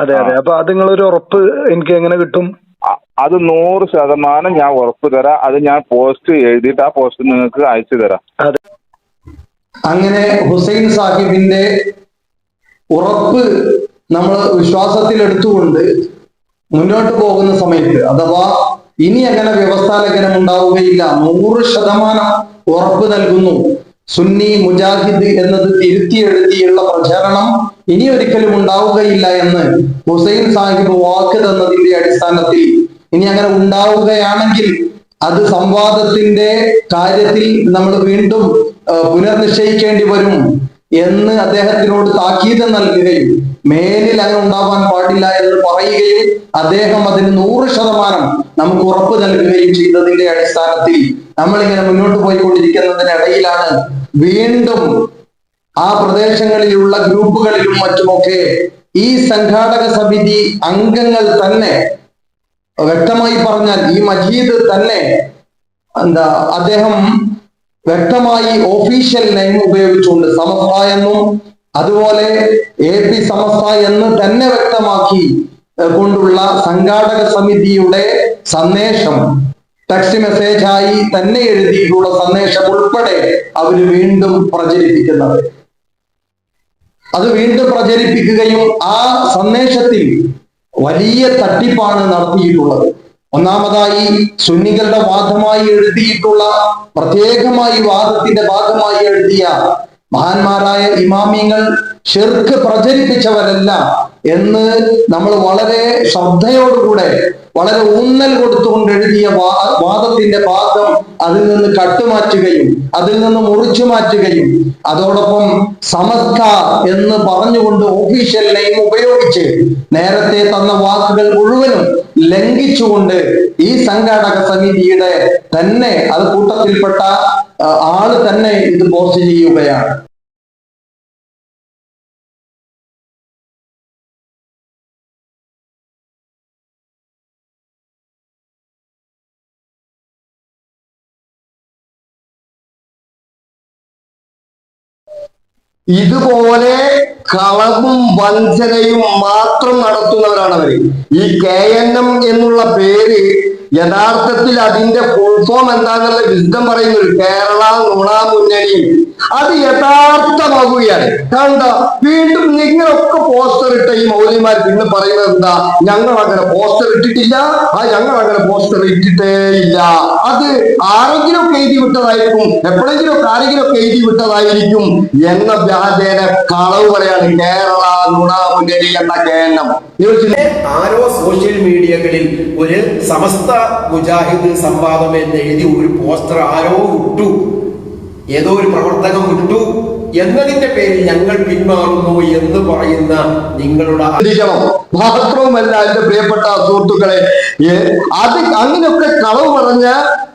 അതെ അതെ. അപ്പൊ അത് നിങ്ങളൊരു ഉറപ്പ് എനിക്ക് എങ്ങനെ കിട്ടും? അത് 100% ഞാൻ ഉറപ്പ് തരാം. അത് ഞാൻ പോസ്റ്റ് എഴുതിയിട്ട് ആ പോസ്റ്റ് നിങ്ങൾക്ക് അയച്ചു തരാം. അങ്ങനെ ഹുസൈൻ സാഹിബിന്റെ ഉറപ്പ് നമ്മൾ വിശ്വാസത്തിൽ എടുത്തുകൊണ്ട് മുന്നോട്ട് പോകുന്ന സമയത്ത്, അഥവാ ഇനി അങ്ങനെ വ്യവസ്ഥാ ലംഘനം ഉണ്ടാവുകയില്ല, 100% ഉറപ്പ് നൽകുന്നു. സുന്നി മുജാഹിദ് എന്നത് തിരുത്തി എഴുതിയുള്ള പ്രചരണം ഇനി ഒരിക്കലും ഉണ്ടാവുകയില്ല എന്ന് ഹുസൈൻ സാഹിബ് വാക്ക് തന്നതിന്റെ അടിസ്ഥാനത്തിൽ, ഇനി അങ്ങനെ ഉണ്ടാവുകയാണെങ്കിൽ അത് സംവാദത്തിന്റെ കാര്യത്തിൽ നമ്മൾ വീണ്ടും പുനർനിശ്ചയിക്കേണ്ടി വരും എന്ന് അദ്ദേഹത്തിനോട് താക്കീത് നൽകുകയും മേലിൽ അങ്ങനെ ഉണ്ടാവാൻ പാടില്ല എന്ന് പറയുകയും അദ്ദേഹം അതിന് 100% നമുക്ക് ഉറപ്പ് നൽകുകയും ചെയ്തതിന്റെ അടിസ്ഥാനത്തിൽ നമ്മളിങ്ങനെ മുന്നോട്ട് പോയിക്കൊണ്ടിരിക്കുന്നതിനിടയിലാണ് വീണ്ടും ആ പ്രദേശങ്ങളിലുള്ള ഗ്രൂപ്പുകളിലും മറ്റുമൊക്കെ ഈ സംഘാടക സമിതി അംഗങ്ങൾ തന്നെ, വ്യക്തമായി പറഞ്ഞാൽ ഈ മജീദ് തന്നെ അദ്ദേഹം വ്യക്തമായി ഒഫീഷ്യൽ നെയിം ഉപയോഗിച്ചുകൊണ്ട് സമസ്ത എന്നും അതുപോലെ AP സമസ്ത എന്ന് തന്നെ വ്യക്തമാക്കി കൊണ്ടുള്ള സംഘാടക സമിതിയുടെ സന്ദേശം ടെക്സ്റ്റ് മെസ്സേജായി തന്നെ എഴുതിയിട്ടുള്ള സന്ദേശം ഉൾപ്പെടെ അവർ വീണ്ടും പ്രചരിപ്പിക്കുന്നത്. അത് വീണ്ടും പ്രചരിപ്പിക്കുകയും ആ സന്ദേശത്തിൽ വലിയ തട്ടിപ്പാണ് നടത്തിയിട്ടുള്ളത്. ഒന്നാമതായി സുന്നികളുടെ വാദമായി എഴുതിയിട്ടുള്ള, പ്രത്യേകമായി വാദത്തിന്റെ ഭാഗമായി എഴുതിയ മഹാന്മാരായ ഇമാമിങ്ങൾ ഷിർക്ക് പ്രചരിപ്പിച്ചവരല്ല എന്ന് നമ്മൾ വളരെ ശ്രദ്ധയോടുകൂടെ വളരെ ഊന്നൽ കൊടുത്തുകൊണ്ട് എഴുതിയ വാദത്തിന്റെ ഭാഗം അതിൽ നിന്ന് കട്ടുമാറ്റുകയും അതിൽ നിന്ന് മുറിച്ചു മാറ്റുകയും അതോടൊപ്പം സമസ്ത എന്ന് പറഞ്ഞുകൊണ്ട് ഒഫീഷ്യൽ നെയിം ഉപയോഗിച്ച് നേരത്തെ തന്ന വാക്കുകൾ മുഴുവനും ലംഘിച്ചുകൊണ്ട് ഈ സംഘാടക സമിതിയുടെ തന്നെ അത് കൂട്ടത്തിൽപ്പെട്ട ആള് തന്നെ ഇത് പോസ്റ്റ് ചെയ്യുകയാണ്. ഇതുപോലെ കളവും വഞ്ചനയും മാത്രം നടത്തുന്നവരാണ് അവര്. ഈ KNM എന്നുള്ള പേര് യഥാർത്ഥത്തിൽ അതിന്റെ ഫുൾ ഫോം എന്താന്നുള്ള വിശദം പറയുന്നത് കേരള നുണ മുന്നണി. അത് യഥാർത്ഥമാകുകയാണ്. കണ്ട വീണ്ടും നിങ്ങളൊക്കെ പോസ്റ്റർ ഇട്ട ഈ മൗലിമാർ പിന്നെ പറയുന്നത് എന്താ, ഞങ്ങൾ അങ്ങനെ പോസ്റ്റർ ഇട്ടിട്ടില്ല, ഞങ്ങൾ അങ്ങനെ പോസ്റ്റർ ഇട്ടിട്ടേ ഇല്ല. അത് ആരെങ്കിലും ഒക്കെ എഴുതി വിട്ടതായിരിക്കും, എപ്പോഴെങ്കിലും ആരെങ്കിലും ഒക്കെ എഴുതി വിട്ടതായിരിക്കും എന്ന വ്യാജേന കളവ് പറയാണ് കേരള നുണ മുന്നണി എന്ന KNM. ആരോ സോഷ്യൽ മീഡിയകളിൽ ഒരു സമസ്ത മുജാഹിദ് സംവാദം എന്ന് എഴുതി ഒരു പോസ്റ്റർ ആരോ വിട്ടു, ഏതോ ഒരു പ്രവർത്തകം വിട്ടു എന്നതിന്റെ പേരിൽ ഞങ്ങൾ പിന്മാറുന്നു എന്ന് പറയുന്ന നിങ്ങളുടെ മാത്രവുമല്ല എന്റെ പ്രിയപ്പെട്ട സുഹൃത്തുക്കളെ, അത് അങ്ങനെയൊക്കെ കളവ്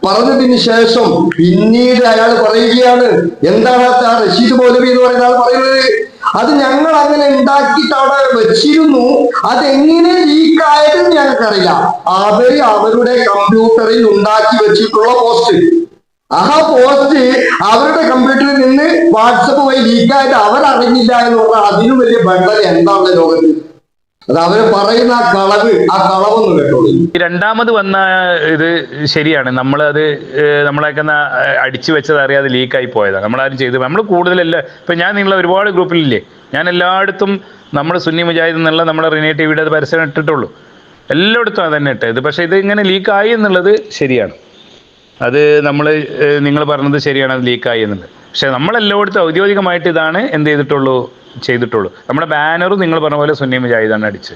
പറഞ്ഞതിന് ശേഷം പിന്നീട് അയാൾ പറയുകയാണ്, എന്താണ് ആ റഷീദ് മൗലവി എന്ന് പറയുന്ന ആൾ പറയുന്നത്, അത് ഞങ്ങൾ അങ്ങനെ ഉണ്ടാക്കിയിട്ട് അവിടെ വെച്ചിരുന്നു, അതെങ്ങനെ ലീക്കായത് ഞങ്ങൾക്കറിയില്ല. അവരുടെ കമ്പ്യൂട്ടറിൽ ഉണ്ടാക്കി വെച്ചിട്ടുള്ള പോസ്റ്റ്, ആ പോസ്റ്റ് അവരുടെ കമ്പ്യൂട്ടറിൽ നിന്ന് വാട്സപ്പ് വഴി ലീക്കായിട്ട് അവരറിഞ്ഞില്ല എന്ന് പറഞ്ഞാൽ അതിനും വലിയ ബന്ധം എന്താണ് ലോകത്ത്? അത് അവര് പറയുന്ന ആ കളവൊന്നും കേട്ടോളൂ. രണ്ടാമത് വന്ന ഇത് ശരിയാണ്, നമ്മളെയൊക്കെ അടിച്ചു വെച്ചത് അറിയാതെ ലീക്കായി പോയതാണ്. നമ്മളാരും ചെയ്തു, നമ്മൾ കൂടുതലല്ല. ഇപ്പം ഞാൻ നിങ്ങളെ ഒരുപാട് ഗ്രൂപ്പിലില്ലേ, ഞാൻ എല്ലായിടത്തും നമ്മൾ സുന്നി മുജാഹിദ് എന്നുള്ള നമ്മുടെ റിനേ TVയുടെ അത് പരസ്യം ഇട്ടിട്ടുള്ളൂ, എല്ലായിടത്തും അത് തന്നെ ഇട്ടത്. പക്ഷേ ഇത് ഇങ്ങനെ ലീക്കായി എന്നുള്ളത് ശരിയാണ്, അത് നിങ്ങൾ പറഞ്ഞത് ശരിയാണ്, അത് ലീക്കായി എന്നുള്ളത്. പക്ഷെ നമ്മളെല്ലായിടത്തും ഔദ്യോഗികമായിട്ട് ഇതാണ് എന്ത് ചെയ്തിട്ടുള്ളൂ. നമ്മുടെ ബാനറും നിങ്ങൾ പറഞ്ഞ പോലെ സുന്നി മുജാഹിദാണ് അടിച്ച്.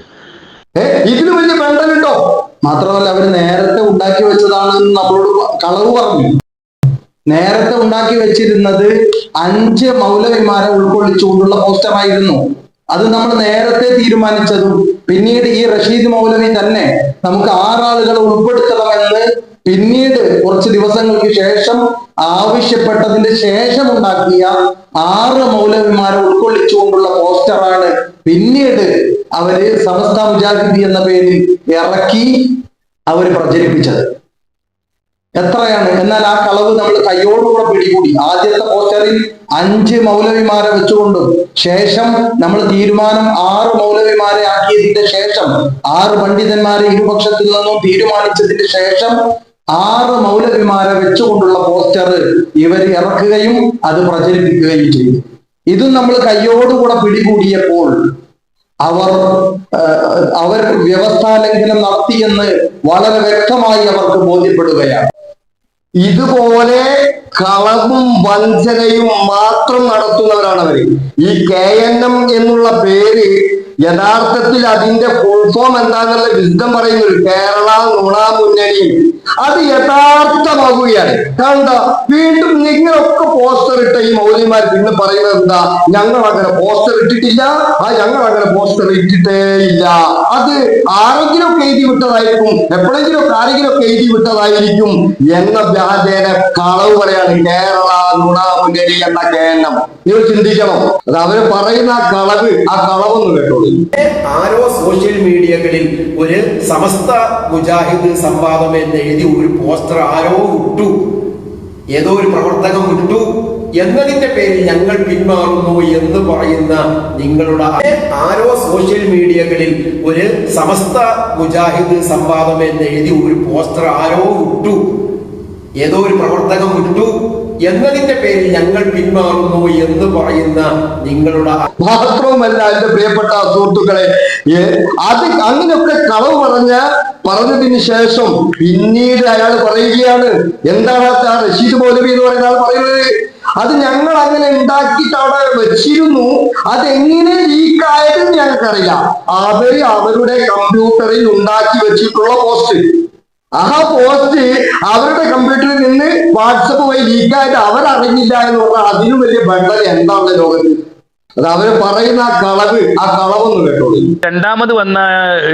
ഇതിന് വലിയ ബന്ധമുണ്ടോ? മാത്രമല്ല അവർ നേരത്തെ ഉണ്ടാക്കി വെച്ചതാണെന്ന് നമ്മളോട് കളവ് പറഞ്ഞു. നേരത്തെ ഉണ്ടാക്കി വെച്ചിരുന്നത് 5 മൗലവിമാരെ ഉൾക്കൊള്ളിച്ചുകൊണ്ടുള്ള പോസ്റ്റർ ആയിരുന്നു. അത് നമ്മൾ നേരത്തെ തീരുമാനിച്ചതും പിന്നീട് ഈ റഷീദ് മൗലവി തന്നെ നമുക്ക് 6 ആളുകളെ ഉൾപ്പെടുത്തണമെന്ന് പിന്നീട് കുറച്ച് ദിവസങ്ങൾക്ക് ശേഷം ആവശ്യപ്പെട്ടതിന് ശേഷം ഉണ്ടാക്കിയ 6 മൗലവിമാരെ ഉൾക്കൊള്ളിച്ചുകൊണ്ടുള്ള പോസ്റ്ററാണ് പിന്നീട് അവര് സമസ്ത മുജാഹിദി എന്ന പേരിൽ ഇറക്കി അവര് പ്രചരിപ്പിച്ചത്. എത്രയാണ്? എന്നാൽ ആ കളവ് നമ്മൾ കയ്യോടുകൂടെ പിടികൂടി. ആദ്യത്തെ പോസ്റ്ററിൽ 5 മൗലവിമാരെ വെച്ചുകൊണ്ടും ശേഷം നമ്മൾ തീരുമാനം 6 മൗലവിമാരെ ആക്കിയതിന്റെ ശേഷം 6 പണ്ഡിതന്മാരെ ഇരുപക്ഷത്തിൽ നിന്നും തീരുമാനിച്ചതിന് ശേഷം 6 മൗലവിമാരെ വെച്ചുകൊണ്ടുള്ള പോസ്റ്റർ ഇവർ ഇറക്കുകയും അത് പ്രചരിപ്പിക്കുകയും ചെയ്തു. ഇതും നമ്മൾ കയ്യോടുകൂടെ പിടികൂടിയപ്പോൾ അവർ വ്യവസ്ഥാലംഘനം നടത്തിയെന്ന് വളരെ വ്യക്തമായി അവർക്ക് ബോധ്യപ്പെടുകയാണ്. ഇതുപോലെ കളവും വഞ്ചനയും മാത്രം നടത്തുന്നവരാണ് അവര്. ഈ KNM എന്നുള്ള പേര് യഥാർത്ഥത്തിൽ അതിന്റെ ഫുൾ ഫോം എന്താന്നുള്ള വിശദം പറയുന്നത് കേരള നുണ മുന്നണി. അത് യഥാർത്ഥമാകുകയാണ്. കാരണം വീണ്ടും നിങ്ങളൊക്കെ പോസ്റ്റർ ഇട്ട ഈ മൗലിമാർ പിന്നെ പറയുന്നത് എന്താ? ഞങ്ങൾ അങ്ങനെ പോസ്റ്റർ ഇട്ടിട്ടില്ല, ഞങ്ങൾ അങ്ങനെ പോസ്റ്റർ ഇട്ടിട്ടേ ഇല്ല. അത് ആരെങ്കിലും ഒക്കെ എഴുതി വിട്ടതായിരിക്കും, എപ്പോഴെങ്കിലും ആരെങ്കിലും ഒക്കെ എഴുതി വിട്ടതായിരിക്കും എന്ന വ്യാജേന കളവ് പറയാണ് കേരള നുണാമുന്നണി എന്ന കേന്ദ്രം. നിങ്ങൾ ചിന്തിക്കണം, അത് അവര് പറയുന്ന ആ കളവൊന്നും കേട്ടോളൂ. ആരോ സോഷ്യൽ മീഡിയകളിൽ ഒരു സമസ്ത മുജാഹിദ് സംവാദം എന്ന് എഴുതി ഒരു പോസ്റ്റർ ആരോ വിട്ടു, ഏതോ ഒരു പ്രവർത്തകം വിട്ടു എന്നതിന്റെ പേരിൽ ഞങ്ങൾ പിന്മാറുന്നു എന്ന് പറയുന്ന നിങ്ങളുടെ ആരോ സോഷ്യൽ മീഡിയകളിൽ ഒരു സമസ്ത മുജാഹിദ് സംവാദം എന്ന് എഴുതി ഒരു പോസ്റ്റർ ആരോ വിട്ടു, ഏതോ ഒരു പ്രവർത്തകം വിട്ടു എന്നതിന്റെ പേരിൽ ഞങ്ങൾ പിന്മാറുന്നു എന്ന് പറയുന്ന നിങ്ങളുടെ മാത്രവുമല്ല എന്റെ പ്രിയപ്പെട്ട സുഹൃത്തുക്കളെ, അത് അങ്ങനെയൊക്കെ കളവ് പറഞ്ഞതിന് ശേഷം പിന്നീട് അയാൾ പറയുകയാണ്, എന്താണ് ആ റഷീദ് മൗലവി എന്ന് പറയുന്ന ആൾ പറയുന്നത്, അത് ഞങ്ങൾ അങ്ങനെ ഉണ്ടാക്കിയിട്ട് അവിടെ വെച്ചിരുന്നു, അതെങ്ങനെ ലീക്കായത് ഞങ്ങൾക്കറിയില്ല. അവരുടെ കമ്പ്യൂട്ടറിൽ ഉണ്ടാക്കി വെച്ചിട്ടുള്ള പോസ്റ്റ്, ആ പോസ്റ്റ് അവരുടെ കമ്പ്യൂട്ടറിൽ നിന്ന് വാട്സപ്പ് വഴി ലീക്കായിട്ട് അവരറിഞ്ഞില്ല എന്ന് പറഞ്ഞാൽ അതിനും വലിയ ബണ്ടൽ എന്താണ് ലോകത്ത്? അത് അവര് പറയുന്ന ആ കളവൊന്നും കേട്ടോളൂ. രണ്ടാമത് വന്ന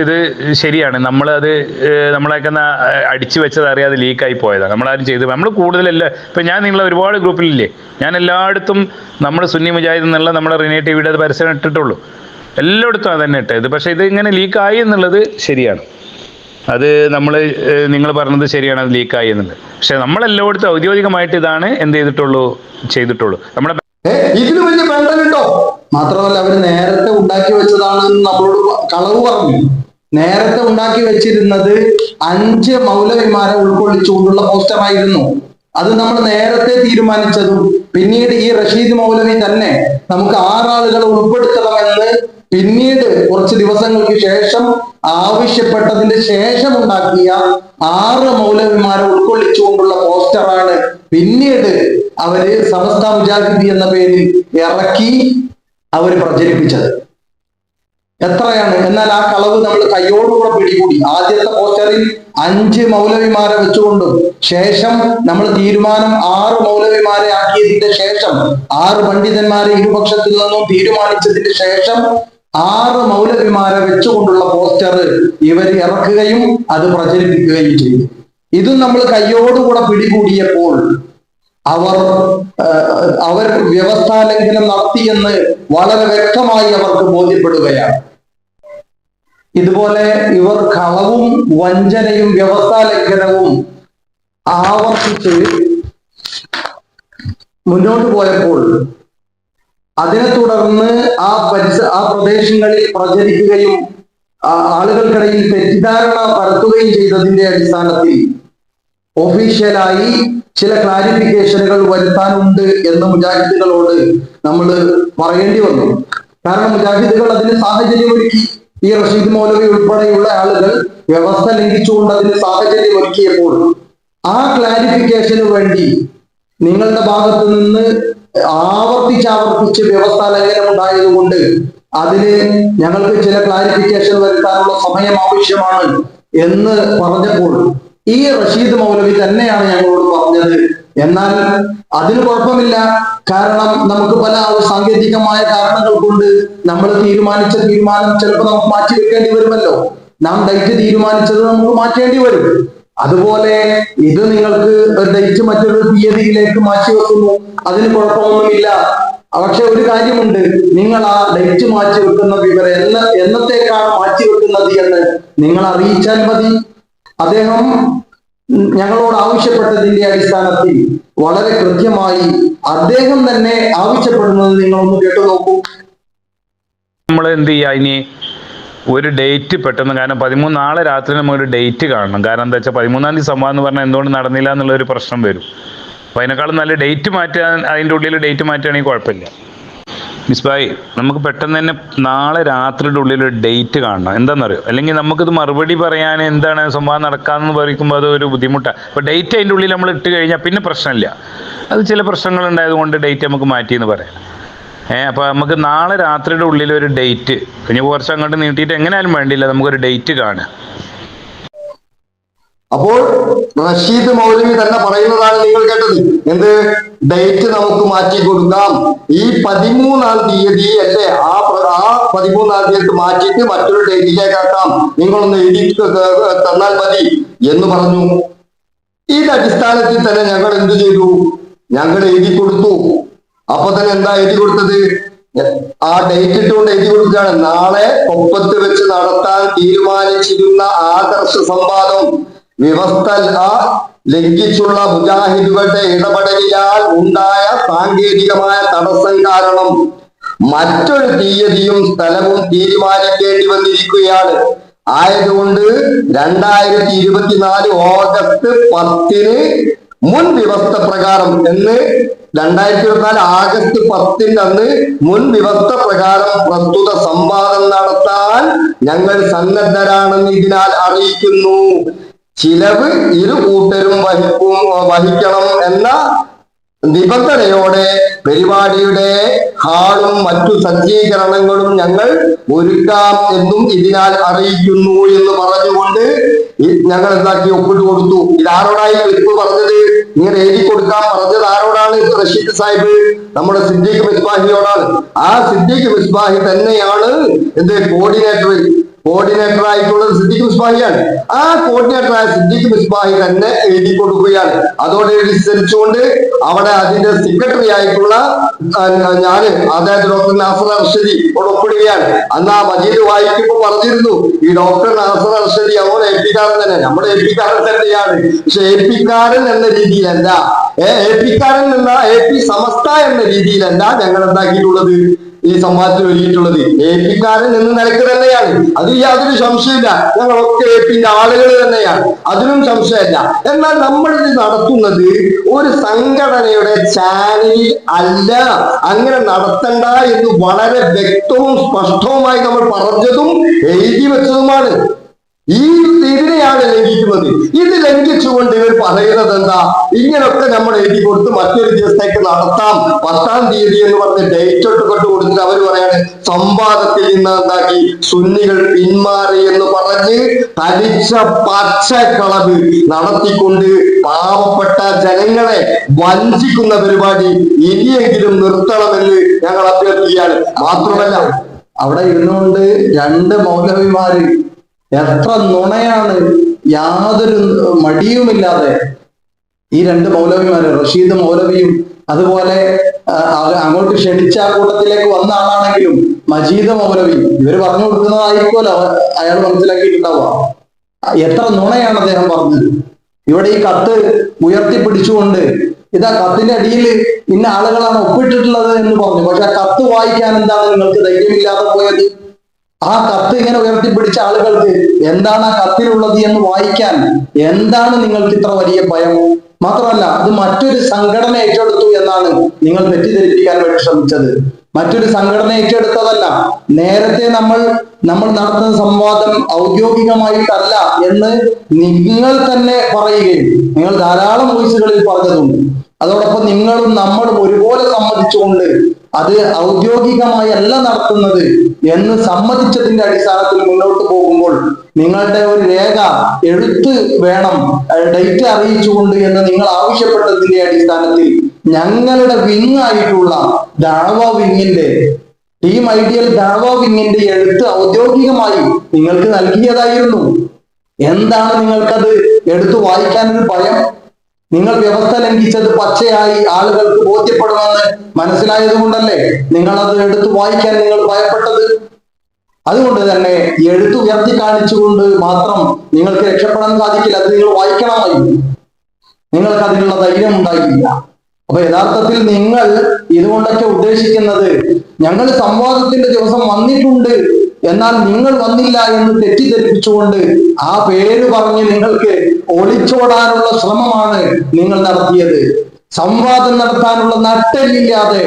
ഇത് ശരിയാണ്, നമ്മളെയൊക്കെ അടിച്ചു വെച്ചത് അറിയാതെ ലീക്കായി പോയതാണ്. നമ്മളാരും ചെയ്ത് നമ്മൾ കൂടുതലല്ല. ഇപ്പം ഞാൻ നിങ്ങളെ ഒരുപാട് ഗ്രൂപ്പിലില്ലേ, ഞാൻ എല്ലായിടത്തും നമ്മുടെ സുന്നി മുജാഹിദ് എന്നുള്ള നമ്മുടെ റിനേ ടിവിയുടെ അത് പരസ്യം ഇട്ടിട്ടുള്ളൂ, എല്ലായിടത്തും അത് തന്നെ ഇട്ടത്. പക്ഷേ ഇത് ഇങ്ങനെ ലീക്കായി എന്നുള്ളത് ശരിയാണ്, അത് നിങ്ങൾ പറഞ്ഞത് ശരിയാണ്, അത് ലീക്കായി എന്നുള്ളത്. പക്ഷെ നമ്മളെല്ലായിടത്തും ഔദ്യോഗികമായിട്ട് ഇതാണ് എന്ത് ചെയ്തിട്ടുള്ളൂ. നമ്മുടെ ഇതിന് വലിയ ബന്ധമുണ്ടോ? മാത്രമല്ല അവര് നേരത്തെ ഉണ്ടാക്കി വെച്ചതാണെന്ന് നമ്മളോട് കളവ് പറഞ്ഞു. നേരത്തെ ഉണ്ടാക്കി വെച്ചിരുന്നത് 5 മൗലവിമാരെ ഉൾക്കൊള്ളിച്ചുകൊണ്ടുള്ള പോസ്റ്റർ ആയിരുന്നു. അത് നമ്മൾ നേരത്തെ തീരുമാനിച്ചതും പിന്നീട് ഈ റഷീദ് മൗലവി തന്നെ നമുക്ക് 6 ആളുകളെ ഉൾപ്പെടുത്തണമെന്ന് പിന്നീട് കുറച്ച് ദിവസങ്ങൾക്ക് ശേഷം ആവശ്യപ്പെട്ടതിന്റെ ശേഷം ഉണ്ടാക്കിയ 6 മൗലവിമാരെ ഉൾക്കൊള്ളിച്ചുകൊണ്ടുള്ള പോസ്റ്ററാണ് പിന്നീട് അവര് സമസ്ത മുജാഹിദി എന്ന പേരിൽ ഇറക്കി അവര് പ്രചരിപ്പിച്ചത്. എത്രയാണ്? എന്നാൽ ആ കളവ് നമ്മൾ കയ്യോടുകൂടെ പിടികൂടി. ആദ്യത്തെ പോസ്റ്ററിൽ 5 മൗലവിമാരെ വെച്ചുകൊണ്ടും ശേഷം നമ്മൾ തീരുമാനം 6 മൗലവിമാരെ ആക്കിയതിന്റെ ശേഷം 6 പണ്ഡിതന്മാരെ ഇരുപക്ഷത്തിൽ നിന്നും തീരുമാനിച്ചതിന് ശേഷം 6 മൗലവിമാരെ വെച്ചുകൊണ്ടുള്ള പോസ്റ്റർ ഇവർ ഇറക്കുകയും അത് പ്രചരിപ്പിക്കുകയും ചെയ്തു. ഇതും നമ്മൾ കയ്യോടുകൂടെ പിടികൂടിയപ്പോൾ അവർ വ്യവസ്ഥാലംഘനം നടത്തിയെന്ന് വളരെ വ്യക്തമായി അവർക്ക് ബോധ്യപ്പെടുകയാണ്. ഇതുപോലെ ഇവർ കളവും വഞ്ചനയും വ്യവസ്ഥാലംഘനവും ആവർത്തിച്ച് മുന്നോട്ട് പോയപ്പോൾ അതിനെ തുടർന്ന് ആ പ്രദേശങ്ങളിൽ പ്രചരിക്കുകയും ആളുകൾക്കിടയിൽ തെറ്റിദ്ധാരണ പരത്തുകയും ചെയ്തതിന്റെ അടിസ്ഥാനത്തിൽ ഒഫീഷ്യലായി ചില ക്ലാരിഫിക്കേഷനുകൾ വരുത്താനുണ്ട് എന്ന് മുജാഹിദുകളോട് നമ്മൾ പറയേണ്ടി വന്നു. കാരണം മുജാഹിദുകൾ അതിന് സാഹചര്യം ഒരുക്കി. ഈ റഷീദ് മൗലവി ഉൾപ്പെടെയുള്ള ആളുകൾ വ്യവസ്ഥ ലംഘിച്ചുകൊണ്ട് അതിന് സാഹചര്യം ഒരുക്കിയപ്പോൾ ആ ക്ലാരിഫിക്കേഷന് വേണ്ടി നിങ്ങളുടെ ഭാഗത്ത് നിന്ന് ആവർത്തിച്ച് വ്യവസ്ഥ ലംഘനം ഉണ്ടായതുകൊണ്ട് അതിന് ഞങ്ങൾക്ക് ചില ക്ലാരിഫിക്കേഷൻ വരുത്താനുള്ള സമയം ആവശ്യമാണ് എന്ന് പറഞ്ഞപ്പോൾ ഈ റഷീദ് മൗലവി തന്നെയാണ് ഞങ്ങളോട് പറഞ്ഞത്, എന്നാൽ അതിന് കുഴപ്പമില്ല, കാരണം നമുക്ക് പല സാങ്കേതികമായ കാരണങ്ങൾ കൊണ്ട് നമ്മൾ തീരുമാനിച്ച തീരുമാനം ചിലപ്പോൾ നമുക്ക് മാറ്റി വെക്കേണ്ടി വരുമല്ലോ. നാം ഡേറ്റ് തീരുമാനിച്ചത് നമുക്ക് മാറ്റേണ്ടി വരും. അതുപോലെ ഇത് നിങ്ങൾക്ക് ഡേറ്റ് മറ്റൊരു തീയതിയിലേക്ക് മാറ്റി വെക്കുന്നു, അതിന് കുഴപ്പമൊന്നുമില്ല. പക്ഷെ ഒരു കാര്യമുണ്ട്, നിങ്ങൾ ആ ഡേറ്റ് മാറ്റി വെക്കുന്ന വിവരം എന്നത്തേക്കാണ് മാറ്റി വെക്കുന്നത് എന്ന് നിങ്ങൾ അറിയിച്ചാൽ മതി. അദ്ദേഹം ഞങ്ങളോട് ആവശ്യപ്പെട്ടതിന്റെ അടിസ്ഥാനത്തിൽ വളരെ കൃത്യമായി അദ്ദേഹം തന്നെ ആവശ്യപ്പെടുന്നത് നിങ്ങളൊന്ന് കേട്ടു നോക്കൂ. നമ്മൾ എന്ത് ചെയ്യാ, ഇനി ഒരു ഡേറ്റ് പെട്ടെന്ന്, കാരണം 13 നാളെ രാത്രി നമുക്കൊരു ഡേറ്റ് കാണണം. കാരണം എന്താ വെച്ചാൽ 13-ാം തീയതി സംഭവം എന്ന് പറഞ്ഞാൽ എന്തുകൊണ്ട് നടന്നില്ല എന്നുള്ളൊരു പ്രശ്നം വരും. അപ്പോൾ അതിനേക്കാളും നല്ല ഡേറ്റ് മാറ്റാൻ, അതിൻ്റെ ഉള്ളിൽ ഡേറ്റ് മാറ്റുകയാണെങ്കിൽ കുഴപ്പമില്ല. മിസ്ബായി, നമുക്ക് പെട്ടെന്ന് തന്നെ നാളെ രാത്രിയുടെ ഉള്ളിൽ ഒരു ഡേറ്റ് കാണണം. എന്താണെന്നറിയോ? അല്ലെങ്കിൽ നമുക്കിത് മറുപടി പറയാൻ എന്താണ് സംഭവം നടക്കാമെന്ന് പറയുമ്പോൾ അത് ഒരു ബുദ്ധിമുട്ടാണ്. അപ്പോൾ ഡേറ്റ് അതിൻ്റെ ഉള്ളിൽ നമ്മൾ ഇട്ട് കഴിഞ്ഞാൽ പിന്നെ പ്രശ്നമില്ല. അത് ചില പ്രശ്നങ്ങൾ ഉണ്ടായതുകൊണ്ട് ഡേറ്റ് നമുക്ക് മാറ്റിയെന്ന് പറയാം. അപ്പോൾ നമുക്ക് നാളെ രാത്രിയുടെ ഉള്ളിൽ ഒരു ഡേറ്റ്, ഇനി കുറച്ച് അങ്ങോട്ട് നീട്ടിയിട്ട് എങ്ങനെയാലും വേണ്ടിയില്ല, നമുക്കൊരു ഡേറ്റ് കാണുക. അപ്പോൾ റഷീദ് മൗലവി തന്നെ പറയുന്നതാണ് നിങ്ങൾ കേട്ടത്. എന്ത് ഡേറ്റ് നമുക്ക് മാറ്റി കൊടുക്കാം, ഈ 13-ാം തീയതി അല്ലേ, ആ 13-ാം തീയതി മാറ്റിയിട്ട് മറ്റൊരു ഡേറ്റിലേക്കാക്കാം, നിങ്ങളൊന്ന് എഴുതി തന്നാൽ മതി എന്ന് പറഞ്ഞു. ഇത് അടിസ്ഥാനത്തിൽ തന്നെ ഞങ്ങൾ എന്ത് ചെയ്തു, ഞങ്ങൾ എഴുതി കൊടുത്തു. അപ്പൊ തന്നെ എന്താ എഴുതി കൊടുത്തത്, ആ ഡേറ്റ് ഇട്ടുകൊണ്ട് എഴുതി കൊടുക്കുകയാണ്, നാളെ കൊപ്പത്ത് വെച്ച് നടത്താൻ തീരുമാനിച്ചിരുന്ന ആദർശ സംവാദം വ്യവസ്ഥ ലംഘിച്ചുള്ള മുജാഹിദുകളുടെ ഇടപെടലിനാൽ ഉണ്ടായ സാങ്കേതികമായ തടസ്സം കാരണം മറ്റൊരു തീയതിയും സ്ഥലവും തീരുമാനിക്കേണ്ടി വന്നിരിക്കുകയാണ്. ആയതുകൊണ്ട് 2024 ഓഗസ്റ്റ് 10-ന് മുൻ വ്യവസ്ഥ പ്രകാരം 2024 ആഗസ്റ്റ് 10-ന്റെ അന്ന് മുൻ വ്യവസ്ഥ പ്രകാരം പ്രസ്തുത സംവാദം നടത്താൻ ഞങ്ങൾ സന്നദ്ധരാണെന്ന് ഇതിനാൽ അറിയിക്കുന്നു. ചിലവ് ഇരു കൂട്ടരും വഹിക്കണം എന്ന നിബന്ധനയോടെ പരിപാടിയുടെ ഹാളും മറ്റു സജ്ജീകരണങ്ങളും ഞങ്ങൾ ഒരുക്കാം എന്നും ഇതിനാൽ അറിയിക്കുന്നു എന്ന് പറഞ്ഞുകൊണ്ട് ഞങ്ങൾ എന്താക്കി ഒപ്പിട്ട് കൊടുത്തു. ഇതാരോടായി ക്ലിപ്പ് പറഞ്ഞത്, ഇങ്ങനെ എഴുതി കൊടുക്കാൻ പറഞ്ഞത് ആരോടാണ്? റഷീദ് സാഹിബ് നമ്മുടെ സിദ്ദീഖ് മിസ്ബാഹിയോടാണ്. ആ സിദ്ദീഖ് മിസ്ബാഹി തന്നെയാണ് കോർഡിനേറ്റർ ആയിട്ടുള്ളത് സിദ്ദീഖ് മിസ്ബാഹിയാണ്. ആ കോർഡിനേറ്ററായ സിദ്ദീഖ് മിസ്ബാഹി തന്നെ എഴുതി കൊടുക്കുകയാണ്. അതോടെ അനുസരിച്ചുകൊണ്ട് അവിടെ അതിന്റെ സെക്രട്ടറി ആയിട്ടുള്ള ഞാന്, അതായത് ഡോക്ടർ നാസർ അർഷദി ഒപ്പിടുകയാണ്. അന്ന് ആ മജീദ് വായിക്കുമ്പോൾ പറഞ്ഞിരുന്നു, ഈ ഡോക്ടർ നാസർ അർഷദി അവൻ എപ്പിക്കാരൻ തന്നെ, നമ്മുടെ എപ്പിക്കാരൻ തന്നെയാണ്. പക്ഷെ എപ്പിക്കാരൻ എന്ന രീതിയിലല്ല, എപ്പിക്കാരൻ എന്ന AP സമസ്ത എന്ന രീതിയിലല്ല ഞങ്ങൾ എന്താക്കിയിട്ടുള്ളത്, ഈ സംവാദത്തിൽ ഒരുക്കിയിട്ടുള്ളത്. AP-ക്കാരൻ എന്ന നിലക്ക് തന്നെയാണ്, അതിൽ യാതൊരു സംശയമില്ല. ഞങ്ങളൊക്കെ AP-ന്റെ ആളുകൾ തന്നെയാണ്, അതിനും സംശയമില്ല. എന്നാൽ നമ്മൾ ഇത് നടത്തുന്നത് ഒരു സംഘടനയുടെ ചാനലിൽ അല്ല, അങ്ങനെ നടത്തണ്ട എന്ന് വളരെ വ്യക്തവും സ്പഷ്ടവുമായി നമ്മൾ പറഞ്ഞതും എഴുതി വെച്ചതുമാണ്. ഇതിനെയാണ് ലംഘിക്കുന്നത്. ഇത് ലംഘിച്ചുകൊണ്ട് ഇവർ പറയുന്നത് എന്താ, ഇങ്ങനൊക്കെ നമ്മൾ എഴുതി കൊടുത്ത് മറ്റൊരു ദിവസത്തേക്ക് നടത്താം 10-ാം തീയതി എന്ന് പറഞ്ഞ് ഡേറ്റ് കൊണ്ട് കൊടുത്തിട്ട് അവർ പറയാണ് സംവാദത്തിൽ നിന്ന് എന്താക്കി സുന്നികൾ പിന്മാറി എന്ന് പറഞ്ഞ് തടിച്ച പച്ചക്കളവ് നടത്തിക്കൊണ്ട് പാവപ്പെട്ട ജനങ്ങളെ വഞ്ചിക്കുന്ന പരിപാടി ഇനിയെങ്കിലും നിർത്തണമെന്ന് ഞങ്ങൾ അഭ്യർത്ഥിക്കുകയാണ്. മാത്രമല്ല അവിടെ ഇരുന്നുകൊണ്ട് 2 മൗലവിമാര് എത്ര നുണയാണ്, യാതൊരു മടിയുമില്ലാതെ ഈ 2 മൗലവിമാര്, റഷീദ് മൗലവിയും അതുപോലെ അങ്ങോട്ട് ക്ഷണിച്ച കൂട്ടത്തിലേക്ക് വന്ന ആളാണെങ്കിലും മജീദ് മൗലവി, ഇവര് പറഞ്ഞു കൊടുക്കുന്നതായിരിക്കുമല്ലോ അയാൾ മനസ്സിലാക്കിയിട്ടുണ്ടാവുക. എത്ര നുണയാണ് അദ്ദേഹം പറഞ്ഞത്. ഇവിടെ ഈ കത്ത് ഉയർത്തിപ്പിടിച്ചുകൊണ്ട് ഇതാ കത്തിന്റെ അടിയിൽ ഇന്ന ആളുകളാണ് ഒപ്പിട്ടിട്ടുള്ളത് എന്ന് പറഞ്ഞു. പക്ഷെ ആ കത്ത് വായിക്കാൻ എന്താണ് നിങ്ങൾക്ക് ധൈര്യമില്ലാതെ പോയത്? ആ കത്ത് ഇങ്ങനെ ഉയർത്തിപ്പിടിച്ച ആളുകൾക്ക് എന്താണ് ആ കത്തിലുള്ളത് എന്ന് വായിക്കാൻ എന്താണ് നിങ്ങൾക്ക് ഇത്ര വലിയ ഭയം? മാത്രമല്ല, അത് മറ്റൊരു സംഘടന ഏറ്റെടുത്തു എന്നാണ് നിങ്ങൾ തെറ്റിദ്ധരിപ്പിക്കാൻ വേണ്ടി ശ്രമിച്ചത്. മറ്റൊരു സംഘടന ഏറ്റെടുത്തതല്ല. നേരത്തെ നമ്മൾ നടത്തുന്ന സംവാദം ഔദ്യോഗികമായിട്ടല്ല എന്ന് നിങ്ങൾ തന്നെ പറയുകയും നിങ്ങൾ ധാരാളം വോയിസുകളിൽ പറഞ്ഞതുണ്ട്. അതോടൊപ്പം നിങ്ങളും നമ്മളും ഒരുപോലെ സമ്മതിച്ചുകൊണ്ട് അത് ഔദ്യോഗികമായി അല്ല നടത്തുന്നത് എന്ന് സമ്മതിച്ചതിന്റെ അടിസ്ഥാനത്തിൽ മുന്നോട്ട് പോകുമ്പോൾ നിങ്ങളുടെ ഒരു രേഖ എഴുത്ത് വേണം, ഡേറ്റ് അറിയിച്ചുകൊണ്ട് എന്ന് നിങ്ങൾ ആവശ്യപ്പെട്ടതിന്റെ അടിസ്ഥാനത്തിൽ ഞങ്ങളുടെ വിങ് ആയിട്ടുള്ള ദഅവ വിങ്ങിന്റെ ടീം ഐഡിയൽ ദഅവ വിങ്ങിന്റെ എഴുത്ത് ഔദ്യോഗികമായി നിങ്ങൾക്ക് നൽകിയതായിരുന്നു. എന്താണ് നിങ്ങൾക്കത് എടുത്തു വായിക്കാനൊരു ഭയം? നിങ്ങൾ വ്യവസ്ഥ ലംഘിച്ചത് പച്ചയായി ആളുകൾക്ക് ബോധ്യപ്പെടുമെന്ന് മനസ്സിലായത് കൊണ്ടല്ലേ നിങ്ങൾ അത് എടുത്തു വായിക്കാൻ നിങ്ങൾ ഭയപ്പെട്ടത്? അതുകൊണ്ട് തന്നെ എഴുത്ത് ഉയർത്തി കാണിച്ചുകൊണ്ട് മാത്രം നിങ്ങൾക്ക് രക്ഷപ്പെടാൻ സാധിക്കില്ല. അത് നിങ്ങൾ വായിക്കണമായിരുന്നു. നിങ്ങൾക്ക് അതിനുള്ള ധൈര്യം ഉണ്ടായില്ല. അപ്പൊ യഥാർത്ഥത്തിൽ നിങ്ങൾ ഇതുകൊണ്ടൊക്കെ ഉദ്ദേശിക്കുന്നത് ഞങ്ങൾ സംവാദത്തിന്റെ ദിവസം വന്നിട്ടുണ്ട്, എന്നാൽ നിങ്ങൾ വന്നില്ല എന്ന് തെറ്റിദ്ധരിപ്പിച്ചുകൊണ്ട് ആ പേര് പറഞ്ഞ് നിങ്ങൾക്ക് ഒളിച്ചോടാനുള്ള ശ്രമമാണ് നിങ്ങൾ നടത്തിയത്. സംവാദം നടത്താനുള്ള നട്ടെല്ലില്ലാതെ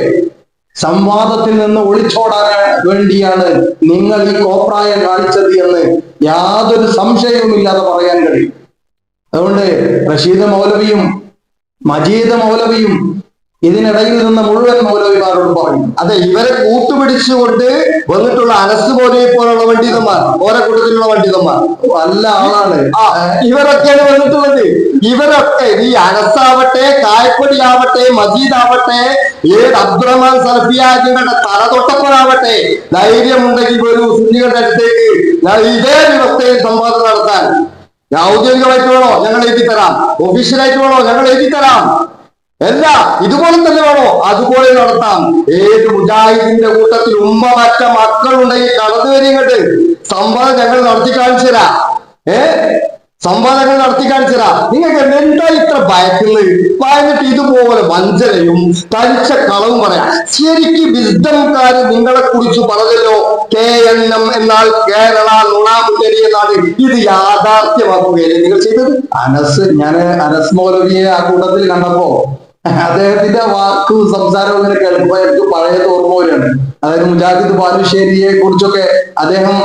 സംവാദത്തിൽ നിന്ന് ഒളിച്ചോടാൻ വേണ്ടിയാണ് നിങ്ങൾ ഈ കോപ്രായം കാണിച്ചത് എന്ന് യാതൊരു സംശയവുമില്ലാതെ പറയാൻ കഴിയും. അതുകൊണ്ട് റഷീദ് മൗലവിയും മജീദ് മൗലവിയും ഇതിനിടയിൽ നിന്ന് മുഴുവൻ മൗലവിമാരോട് പറയും. അതെ, ഇവരെ കൂട്ടുപിടിച്ചുകൊണ്ട് വന്നിട്ടുള്ള അനസ് മൗലവിയെ പോലുള്ള പണ്ഡിതന്മാർ, ഓരോ കൂട്ടത്തിലുള്ള പണ്ഡിതന്മാർ നല്ല ആളാണ്. ഇവരൊക്കെയാണ് വന്നിട്ടുള്ളത്. ഇവരൊക്കെ ഈ അനസാവട്ടെ, കായപ്പൊടി ആവട്ടെ, മജീദ് ആവട്ടെ, ഏത് അബ്ദുറഹ്മാൻ സലഫിയാജികളുടെ തല തൊട്ടപ്പോഴാവട്ടെ, ധൈര്യമുണ്ടെങ്കിൽ ഒരു സുന്നികളുടെ അടുത്തേക്ക് ഇതേ വ്യവസ്ഥയിൽ സംവാദം നടത്താൻ. ഔദ്യോഗികമായിട്ട് വേണോ ഞങ്ങൾ എഴുതി തരാം, ഒഫീഷ്യലായിട്ട് വേണോ ഞങ്ങൾ എഴുതി തരാം, അല്ല ഇതുപോലെ തന്നെ വേണോ അതുപോലെ നടത്താം. ഏത് മുജാഹിദിന്റെ കൂട്ടത്തിൽ ഉമ്മ മറ്റ മക്കളുണ്ടെങ്കിൽ കടന്നു വരിങ്ങട്ട് സംവാദം ഞങ്ങൾ നടത്തി കാണിച്ചു തരാം. സംവാദങ്ങൾ നടത്തി കാണിച്ചു തരാം. നിങ്ങൾക്ക് എന്താ ഇത്ര ഭയക്കുന്നത്? ഭയന്നിട്ട് ഇതുപോലെ വഞ്ചനയും തനിച്ച കളവും പറയാം. ശരിക്കും വിസ്ഡംകാര് നിങ്ങളെ കുറിച്ച് പറഞ്ഞല്ലോ, KNM എന്നാൽ കേരള നുണാമുന്നണി എന്നാണ്. ഇത് യാഥാർത്ഥ്യമാക്കുകയല്ലേ നിങ്ങൾ ചെയ്തത്? ഞാൻ അനസ് മൗലവിയെ ആ കൂട്ടത്തിൽ കണ്ടപ്പോ അദ്ദേഹത്തിന്റെ വാക്കും സംസാരവും ഇങ്ങനെ കേൾക്കുമ്പോ എനിക്ക് പഴയത് ഓർമ്മ വരികയാണ്. അതായത് മുജാഹിദ് ബാലുശ്ശേരിയെ കുറിച്ചൊക്കെ അദ്ദേഹം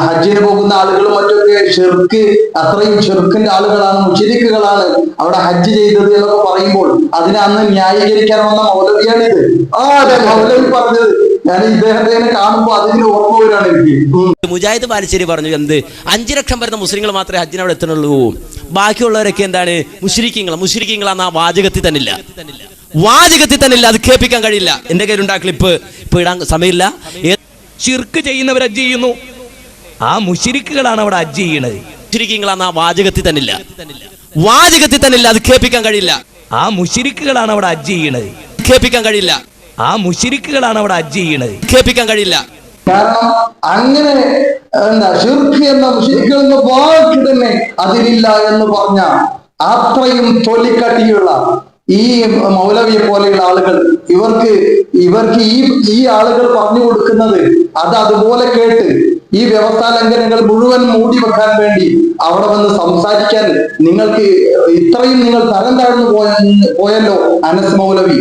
ഹജ്ജിന് പോകുന്ന ആളുകളും മറ്റൊക്കെ ഷിർക്ക്, അത്രയും ഷിർക്കിന്റെ ആളുകളാണ്, മുശ്രിക്കുകളാണ് അവിടെ ഹജ്ജ് ചെയ്തത് എന്നൊക്കെ പറയുമ്പോൾ അതിനെ അന്ന് ന്യായീകരിക്കാൻ വന്ന മൗലവിയാണിത്. അതെ, മൗലവി പറഞ്ഞത് ഞാൻ ഇദ്ദേഹത്തെ കാണുമ്പോൾ അതിന് ഓർമ്മ വരികയാണ് എനിക്ക്. മുജാഹിദ് ബാലുശ്ശേരി പറഞ്ഞു, എന്ത് 5 ലക്ഷം വരുന്ന മുസ്ലിങ്ങൾ മാത്രമേ ഹജ്ജിന് അവിടെ എത്തുന്നുള്ളൂ, ബാക്കിയുള്ളവരൊക്കെ എന്താണ് മുശ്രിക്കീങ്ങളാന്ന് ആ വാചകത്തിൽ തന്നില്ല, അത് കേൾപ്പിക്കാൻ കഴിയില്ല. എന്റെ കയ്യിലുണ്ടാ ക്ലിപ്പ്, ഇപ്പൊ ഇടാൻ സമയമില്ല. ശിർക്ക് ചെയ്യുന്നവർ ഹജ്ജ് ചെയ്യുന്നു, ആ മുശ്രിക്കുകളാണ് അവിടെ ഹജ്ജ് ചെയ്യണത്. മുശ്രിക്കീങ്ങളാന്ന് ആ വാചകത്തിൽ തന്നില്ല, അത് കേൾപ്പിക്കാൻ കഴിയില്ല. ആ മുശ്രിക്കുകളാണ് അവിടെ ഹജ്ജ് ചെയ്യണത്, കേൾപ്പിക്കാൻ കഴിയില്ല. കാരണം അങ്ങനെ ഷിർക്ക് എന്ന മുശ്രിക്ക് എന്ന വാക്ക് തന്നെ അതിലില്ല എന്ന് പറഞ്ഞ അത്രയും തൊലിക്കട്ടിയുള്ള ഈ മൗലവിയെ പോലെയുള്ള ആളുകൾ, ഇവർക്ക് ഈ ആളുകൾ പറഞ്ഞു കൊടുക്കുന്നത് അത് അതുപോലെ കേട്ട് ഈ വ്യവസ്ഥാ ലംഘനങ്ങൾ മുഴുവൻ മൂടി വെക്കാൻ വേണ്ടി അവിടെ വന്ന് സംസാരിക്കാൻ നിങ്ങൾ തരം താഴ്ന്നു പോയല്ലോ. അനസ് മൗലവി,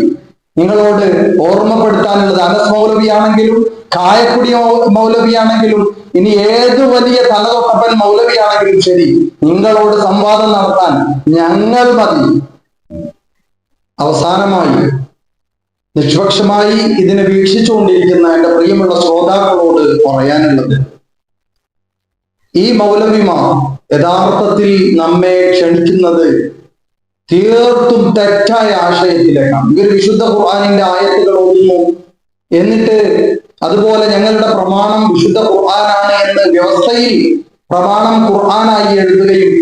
നിങ്ങളോട് ഓർമ്മപ്പെടുത്താനുള്ളത്, അനസ് മൗലവിയാണെങ്കിലും കായക്കുടി മൗലവിയാണെങ്കിലും ഇനി ഏത് വലിയ തലതൊട്ടപ്പൻ മൗലവിയാണെങ്കിലും ശരി, നിങ്ങളോട് സംവാദം നടത്താൻ ഞങ്ങൾ മതി. അവസാനമായി നിഷ്പക്ഷമായി ഇതിനെ വീക്ഷിച്ചുകൊണ്ടിരിക്കുന്ന എന്റെ പ്രിയമുള്ള ശ്രോതാക്കളോട് പറയാനുള്ളത്, ഈ മൗലവിമാർ യഥാർത്ഥത്തിൽ നമ്മെ ക്ഷണിക്കുന്നത് തീർത്തും തെറ്റായ ആശയത്തിലേക്കാണ്. ഇവർ വിശുദ്ധ ഖുർആനിന്റെ ആയത്തുകൾ ഓതുന്നു, എന്നിട്ട് അതുപോലെ ഞങ്ങളുടെ പ്രമാണം വിശുദ്ധ ഖുർആനാണ് എന്ന് വ്യവസ്ഥയിൽ പ്രമാണം ഖുർആനായി എഴുതുകയും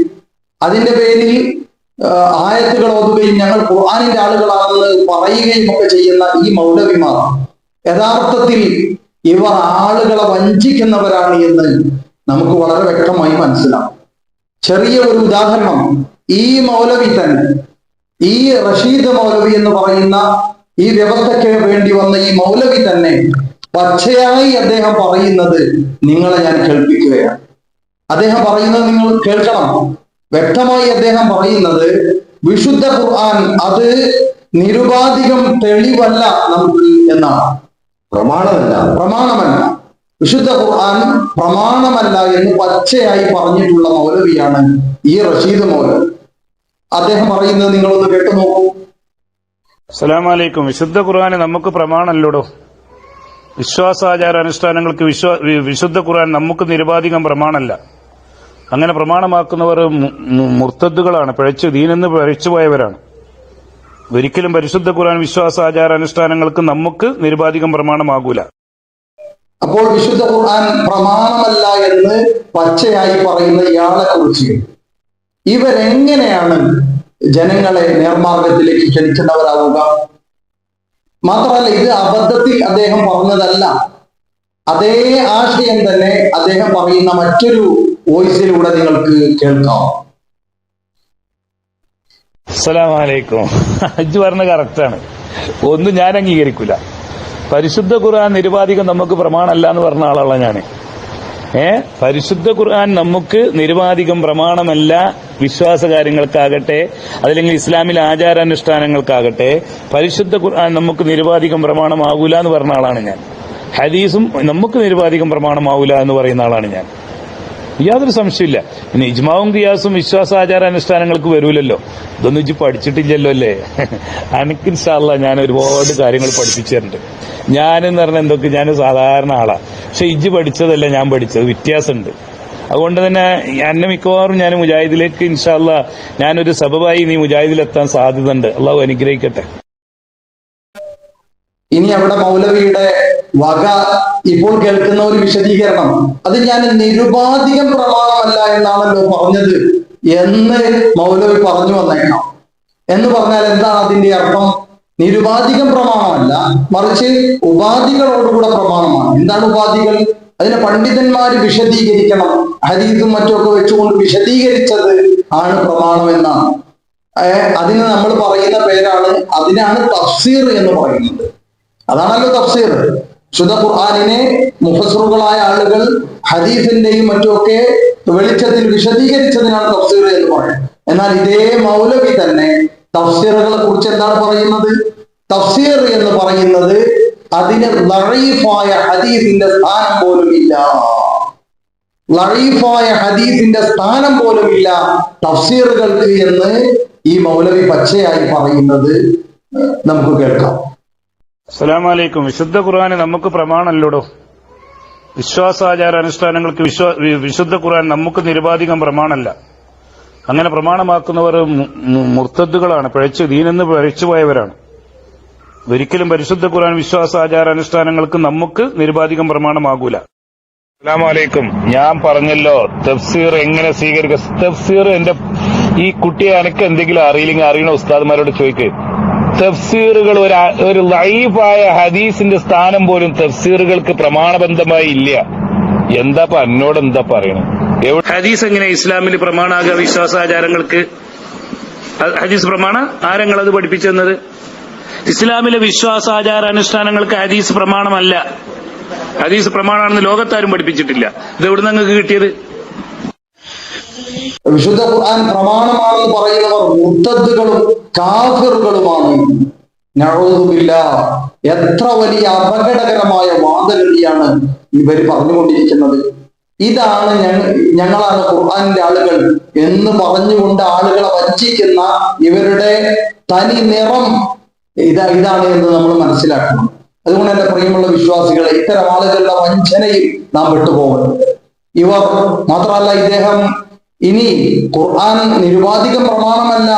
അതിന്റെ പേരിൽ ആയത്തുകൾ ഓതുകയും ഞങ്ങൾ ഖുർആനിന്റെ ആളുകളാണെന്ന് പറയുകയും ഒക്കെ ചെയ്യുന്ന ഈ മൗലവിമാർ യഥാർത്ഥത്തിൽ ഇവർ ആളുകളെ വഞ്ചിക്കുന്നവരാണ് എന്ന് നമുക്ക് വളരെ വ്യക്തമായി മനസ്സിലാവും. ചെറിയ ഒരു ഉദാഹരണം, ഈ മൗലവി തന്നെ, ഈ റഷീദ് മൗലവി എന്ന് പറയുന്ന ഈ വ്യവസ്ഥയ്ക്ക് വേണ്ടി വന്ന ഈ മൗലവി തന്നെ പച്ചയായി അദ്ദേഹം പറയുന്നത് നിങ്ങളെ ഞാൻ കേൾപ്പിക്കുകയാണ്. അദ്ദേഹം പറയുന്നത് നിങ്ങൾ കേൾക്കണം. വ്യക്തമായി അദ്ദേഹം പറയുന്നത് വിശുദ്ധ ഖുർആൻ അത് നിരുപാധികം തെളിവല്ല നമുക്ക് എന്നാണ്. പ്രമാണമല്ല വിശുദ്ധ ഖുർആൻ പ്രമാണമല്ല എന്ന് പച്ചയായി പറഞ്ഞിട്ടുള്ള മൗലവിയാണ് ഈ റഷീദ് മൗലവി. അദ്ദേഹം പറയുന്നത് നിങ്ങളൊന്ന് കേട്ടു നോക്കൂ. അസ്സലാമു അലൈക്കും. വിശുദ്ധ ഖുർആന് നമുക്ക് പ്രമാണല്ലോടോ. വിശ്വാസാചാര അനുഷ്ഠാനങ്ങൾക്ക് വിശുദ്ധ ഖുർആൻ നമുക്ക് നിരുപാധികം പ്രമാണമല്ല. അങ്ങനെ പ്രമാണമാക്കുന്നവർ മുർത്തദ്ദുകളാണ്, ദീനെന്ന് പിഴച്ചുപോയവരാണ്. ഒരിക്കലും പരിശുദ്ധ ഖുർആൻ വിശ്വാസാചാര അനുഷ്ഠാനങ്ങൾക്ക് നമുക്ക് നിരുപാധികം പ്രമാണമാകൂല. അപ്പോൾ വിശുദ്ധ ഖുർആൻ പ്രമാണമല്ല എന്ന് പച്ചയായി പറയുന്ന ഇയാളെ കുറിച്ച് ഇവരെങ്ങനെയാണ് ജനങ്ങളെ നേർമാർഗത്തിലേക്ക് ക്ഷണിക്കേണ്ടവരാവുക? മാത്രമല്ല, ഇത് അബദ്ധത്തിൽ അദ്ദേഹം പറഞ്ഞതല്ല. അതേ ആശയം തന്നെ അദ്ദേഹം പറയുന്ന മറ്റൊരു വോയിസിലൂടെ നിങ്ങൾക്ക് കേൾക്കാം. അസ്സലാമു അലൈക്കും. ഹജ്ജ് പറഞ്ഞ കറക്റ്റാണ്. ഒന്നും ഞാൻ അംഗീകരിക്കൂല. പരിശുദ്ധ ഖുർആൻ നിരുപാധികം നമുക്ക് പ്രമാണമല്ല എന്ന് പറഞ്ഞ ആളാണ് ഞാൻ. പരിശുദ്ധ ഖുർആൻ നമുക്ക് നിരുപാധികം പ്രമാണമല്ല. വിശ്വാസകാര്യങ്ങൾക്കാകട്ടെ അതല്ലെങ്കിൽ ഇസ്ലാമിലെ ആചാരാനുഷ്ഠാനങ്ങൾക്കാകട്ടെ പരിശുദ്ധ ഖുർആൻ നമുക്ക് നിരുപാധികം പ്രമാണമാകൂല എന്ന് പറഞ്ഞ ആളാണ് ഞാൻ. ഹദീസും നമുക്ക് നിരുപാധികം പ്രമാണമാകൂല എന്ന് പറയുന്ന ആളാണ് ഞാൻ. യാതൊരു സംശയമില്ല. പിന്നെ ഇജ്മാവും ഖിയാസും വിശ്വാസാചാരാനുഷ്ഠാനങ്ങൾക്ക് വരൂലല്ലോ. ഇതൊന്നും ഇജ്ജ് പഠിച്ചിട്ടില്ലല്ലോ അല്ലേ? അനക്ക് ഇൻഷാ അല്ലാഹ് ഞാൻ ഒരുപാട് കാര്യങ്ങൾ പഠിപ്പിച്ചു തരുന്നുണ്ട്. ഞാനെന്ന് പറഞ്ഞാൽ എന്തൊക്കെ, ഞാൻ സാധാരണ ആളാ. പക്ഷെ ഇജ്ജ് പഠിച്ചതല്ല ഞാൻ പഠിച്ചത്, വ്യത്യാസമുണ്ട്. അതുകൊണ്ട് തന്നെ എന്നെ മിക്കവാറും ഞാൻ മുജാഹിദിലേക്ക് ഇൻഷാ അല്ലാഹ് ഞാനൊരു സബബായി നീ മുജാഹിദിലെത്താൻ സാധ്യതയുണ്ട്. അള്ളാഹു അനുഗ്രഹിക്കട്ടെ. ഇനി അവിടെ മൗലവിയുടെ വക ഇപ്പോൾ കേൾക്കുന്ന ഒരു വിശദീകരണം, അത് ഞാൻ നിരുപാധികം പ്രമാണമല്ല എന്നാണല്ലോ പറഞ്ഞത് എന്ന് മൗലവി പറഞ്ഞു വന്നേക്കാം. എന്ന് പറഞ്ഞാൽ എന്താണ് അതിന്റെ അർത്ഥം? നിരുപാധികം പ്രമാണമല്ല, മറിച്ച് ഉപാധികളോടുകൂടെ പ്രമാണമാണ്. എന്താണ് ഉപാധികൾ? അതിനെ പണ്ഡിതന്മാര് വിശദീകരിക്കണം. ഹദീസും മറ്റുമൊക്കെ വെച്ചുകൊണ്ട് വിശദീകരിച്ചത് ആണ് പ്രമാണം എന്നാണ്. അതിന് നമ്മൾ പറയുന്ന പേരാണ്, അതിനാണ് തഫ്സീർ എന്ന് പറയുന്നത്. അതാണല്ലോ തഫ്സീർ. ശുദ്ധ ഖുർആനിനെ മുഫസ്സിറുകളായ ആളുകൾ ഹദീസിന്റെയും മറ്റുമൊക്കെ വെളിച്ചത്തിൽ വിശദീകരിച്ചതിനാണ് തഫ്സീർ എന്ന് പറയുന്നത്. എന്നാൽ ഇതേ മൗലവി തന്നെ തഫ്സീറുകളെ കുറിച്ച് എന്താണ് പറയുന്നത്? തഫ്സീർ എന്ന് പറയുന്നത് അതിന് ലഈഫായ ഹദീസിന്റെ സ്ഥാനം പോലുമില്ല. ലഈഫായ ഹദീസിന്റെ സ്ഥാനം പോലുമില്ല തഫ്സീറുകൾക്ക് എന്ന് ഈ മൗലവി പച്ചയായി പറയുന്നത് നമുക്ക് കേൾക്കാം. അസ്സലാമു അലൈക്കും. വിശുദ്ധ ഖുർആന് നമുക്ക് പ്രമാണമല്ലോടോ. വിശ്വാസാചാര അനുഷ്ഠാനങ്ങൾക്ക് വിശുദ്ധ ഖുർആൻ നമുക്ക് നിരുപാധികം പ്രമാണമല്ല. അങ്ങനെ പ്രമാണമാക്കുന്നവർ മുർത്തദ്ദുകളാണ്, ദീനെന്ന് പിഴച്ചുപോയവരാണ്. ഒരിക്കലും പരിശുദ്ധ ഖുർആൻ വിശ്വാസാചാര അനുഷ്ഠാനങ്ങൾക്ക് നമുക്ക് നിരുപാധികം പ്രമാണമാകൂല. അസ്സലാമു അലൈക്കും. ഞാൻ പറഞ്ഞല്ലോ തഫ്സീർ എങ്ങനെ സ്വീകരിക്കുക. തഫ്സീർ ഈ കുട്ടിയെ അനക്ക് എന്തെങ്കിലും അറിയില്ലെങ്കിൽ അറിയണ ഉസ്താദ്മാരോട് ചോദിക്കുക. തഫ്സീറുകൾ ഒരു ലഈഫായ ഹദീസിന്റെ സ്ഥാനം പോലും തഫ്സീറുകൾക്ക് പ്രമാണബന്ധമായി ഇല്ല. എന്താ എന്നോട് എന്താ പറയണത്? ഹദീസ് എങ്ങനെ ഇസ്ലാമിൽ പ്രമാണാകുക? വിശ്വാസാചാരങ്ങൾക്ക് ഹദീസ് പ്രമാണ? ആരെങ്ങളത് പഠിപ്പിച്ചെന്നത്? ഇസ്ലാമിലെ വിശ്വാസാചാര അനുഷ്ഠാനങ്ങൾക്ക് ഹദീസ് പ്രമാണമല്ല. ഹദീസ് പ്രമാണമാണെന്ന് ലോകത്താരും പഠിപ്പിച്ചിട്ടില്ല. ഇത് എവിടെ നിങ്ങൾക്ക് കിട്ടിയത്? വിശുദ്ധ ഖുർആൻ പ്രമാണമാണെന്ന് പറയുന്നവർ മുർത്തദ്ദുകളും കാഫിറുകളുമാണ്. നഊദുബില്ലാഹ്. എത്ര വലിയ അപകടകരമായ വാദഗതിയാണ് ഇവർ പറഞ്ഞുകൊണ്ടിരിക്കുന്നത്. ഇതാണ് ഞങ്ങളാണ് ഖുർആനിന്റെ ആളുകൾ എന്ന് പറഞ്ഞുകൊണ്ട് ആളുകളെ വഞ്ചിക്കുന്ന ഇവരുടെ തനി നിറം ഇതാണ് എന്ന് നമ്മൾ മനസ്സിലാക്കണം. അതുകൊണ്ട് എന്റെ പ്രിയമുള്ള വിശ്വാസികളെ, ഇത്തരം ആളുകളുടെ വഞ്ചനയിൽ നാം വിട്ടുപോകരുത്. ഇവർ മാത്രമല്ല, ഇദ്ദേഹം ഇനി ഖുർആൻ നിരുപാധികം പ്രമാണമല്ല,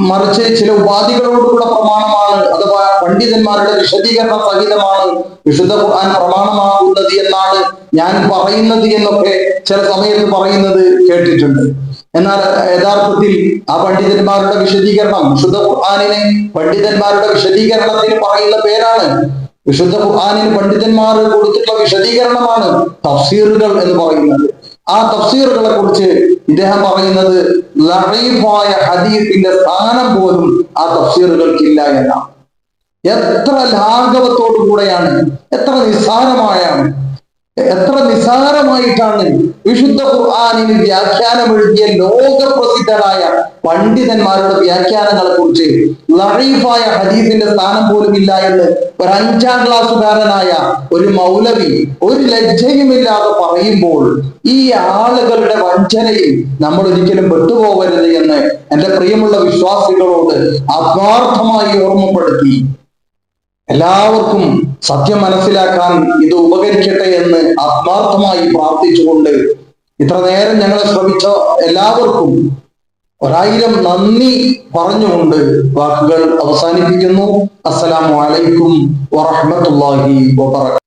മറിച്ച് ചില ഉപാധികളോടുള്ള പ്രമാണമാണ്, അഥവാ പണ്ഡിതന്മാരുടെ വിശദീകരണ സഹിതമാണ് വിശുദ്ധ ഖുർആൻ പ്രമാണമാകുന്നത് എന്നാണ് ഞാൻ പറയുന്നത് എന്നൊക്കെ ചില സമയത്ത് പറയുന്നത് കേട്ടിട്ടുണ്ട്. എന്നാൽ യഥാർത്ഥത്തിൽ ആ പണ്ഡിതന്മാരുടെ വിശദീകരണം, വിശുദ്ധ ഖുർആനിനെ പണ്ഡിതന്മാരുടെ വിശദീകരണത്തിന് പറയുന്ന പേരാണ്. വിശുദ്ധ ഖുർആനിന് പണ്ഡിതന്മാർ കൊടുത്തിട്ടുള്ള വിശദീകരണമാണ് തഫ്സീറുകൾ എന്ന് പറയുന്നത്. ആ തഫ്സീറുകളെ കുറിച്ച് ഇദ്ദേഹം പറയുന്നത് ലഈഫായ ഹദീസിന്റെ സ്ഥാനം പോലും ആ തഫ്സീറുകൾക്കില്ല എന്നാണ്. എത്ര ലാഘവത്തോടു കൂടെയാണ്, എത്ര നിസ്സാരമായിട്ടാണ് വിശുദ്ധ ഖുർആനിന് വ്യാഖ്യാനം എഴുതിയ ലോകപ്രസിദ്ധരായ പണ്ഡിതന്മാരുടെ വ്യാഖ്യാനങ്ങളെ കുറിച്ച് ലഈഫായ ഹദീസിന്റെ സ്ഥാനം പോലും ഇല്ല എന്ന് ഒരു 5ാം ക്ലാസ്സുകാരനായ ഒരു മൗലവി ഒരു ലജ്ജയുമില്ലാതെ പറയുമ്പോൾ ഈ ആളുകളുടെ വഞ്ചനയിൽ നമ്മൾ ഒരിക്കലും പെട്ടുപോകരുത് എന്ന് എന്റെ പ്രിയമുള്ള വിശ്വാസികളോട് ആത്മാർത്ഥമായി ഓർമ്മപ്പെടുത്തി എല്ലാവർക്കും സത്യം മനസ്സിലാക്കാൻ ഇത് ഉപകരിക്കട്ടെ എന്ന് ആത്മാർത്ഥമായി പ്രാർത്ഥിച്ചുകൊണ്ട് ഇത്ര നേരം ഞങ്ങളെ ശ്രമിച്ച എല്ലാവർക്കും 1000 നന്ദി പറഞ്ഞുകൊണ്ട് വാക്കുകൾ അവസാനിപ്പിക്കുന്നു. അസ്സലാമു അലൈക്കും വറഹ്മത്തുള്ളാഹി വബറകാതുഹു.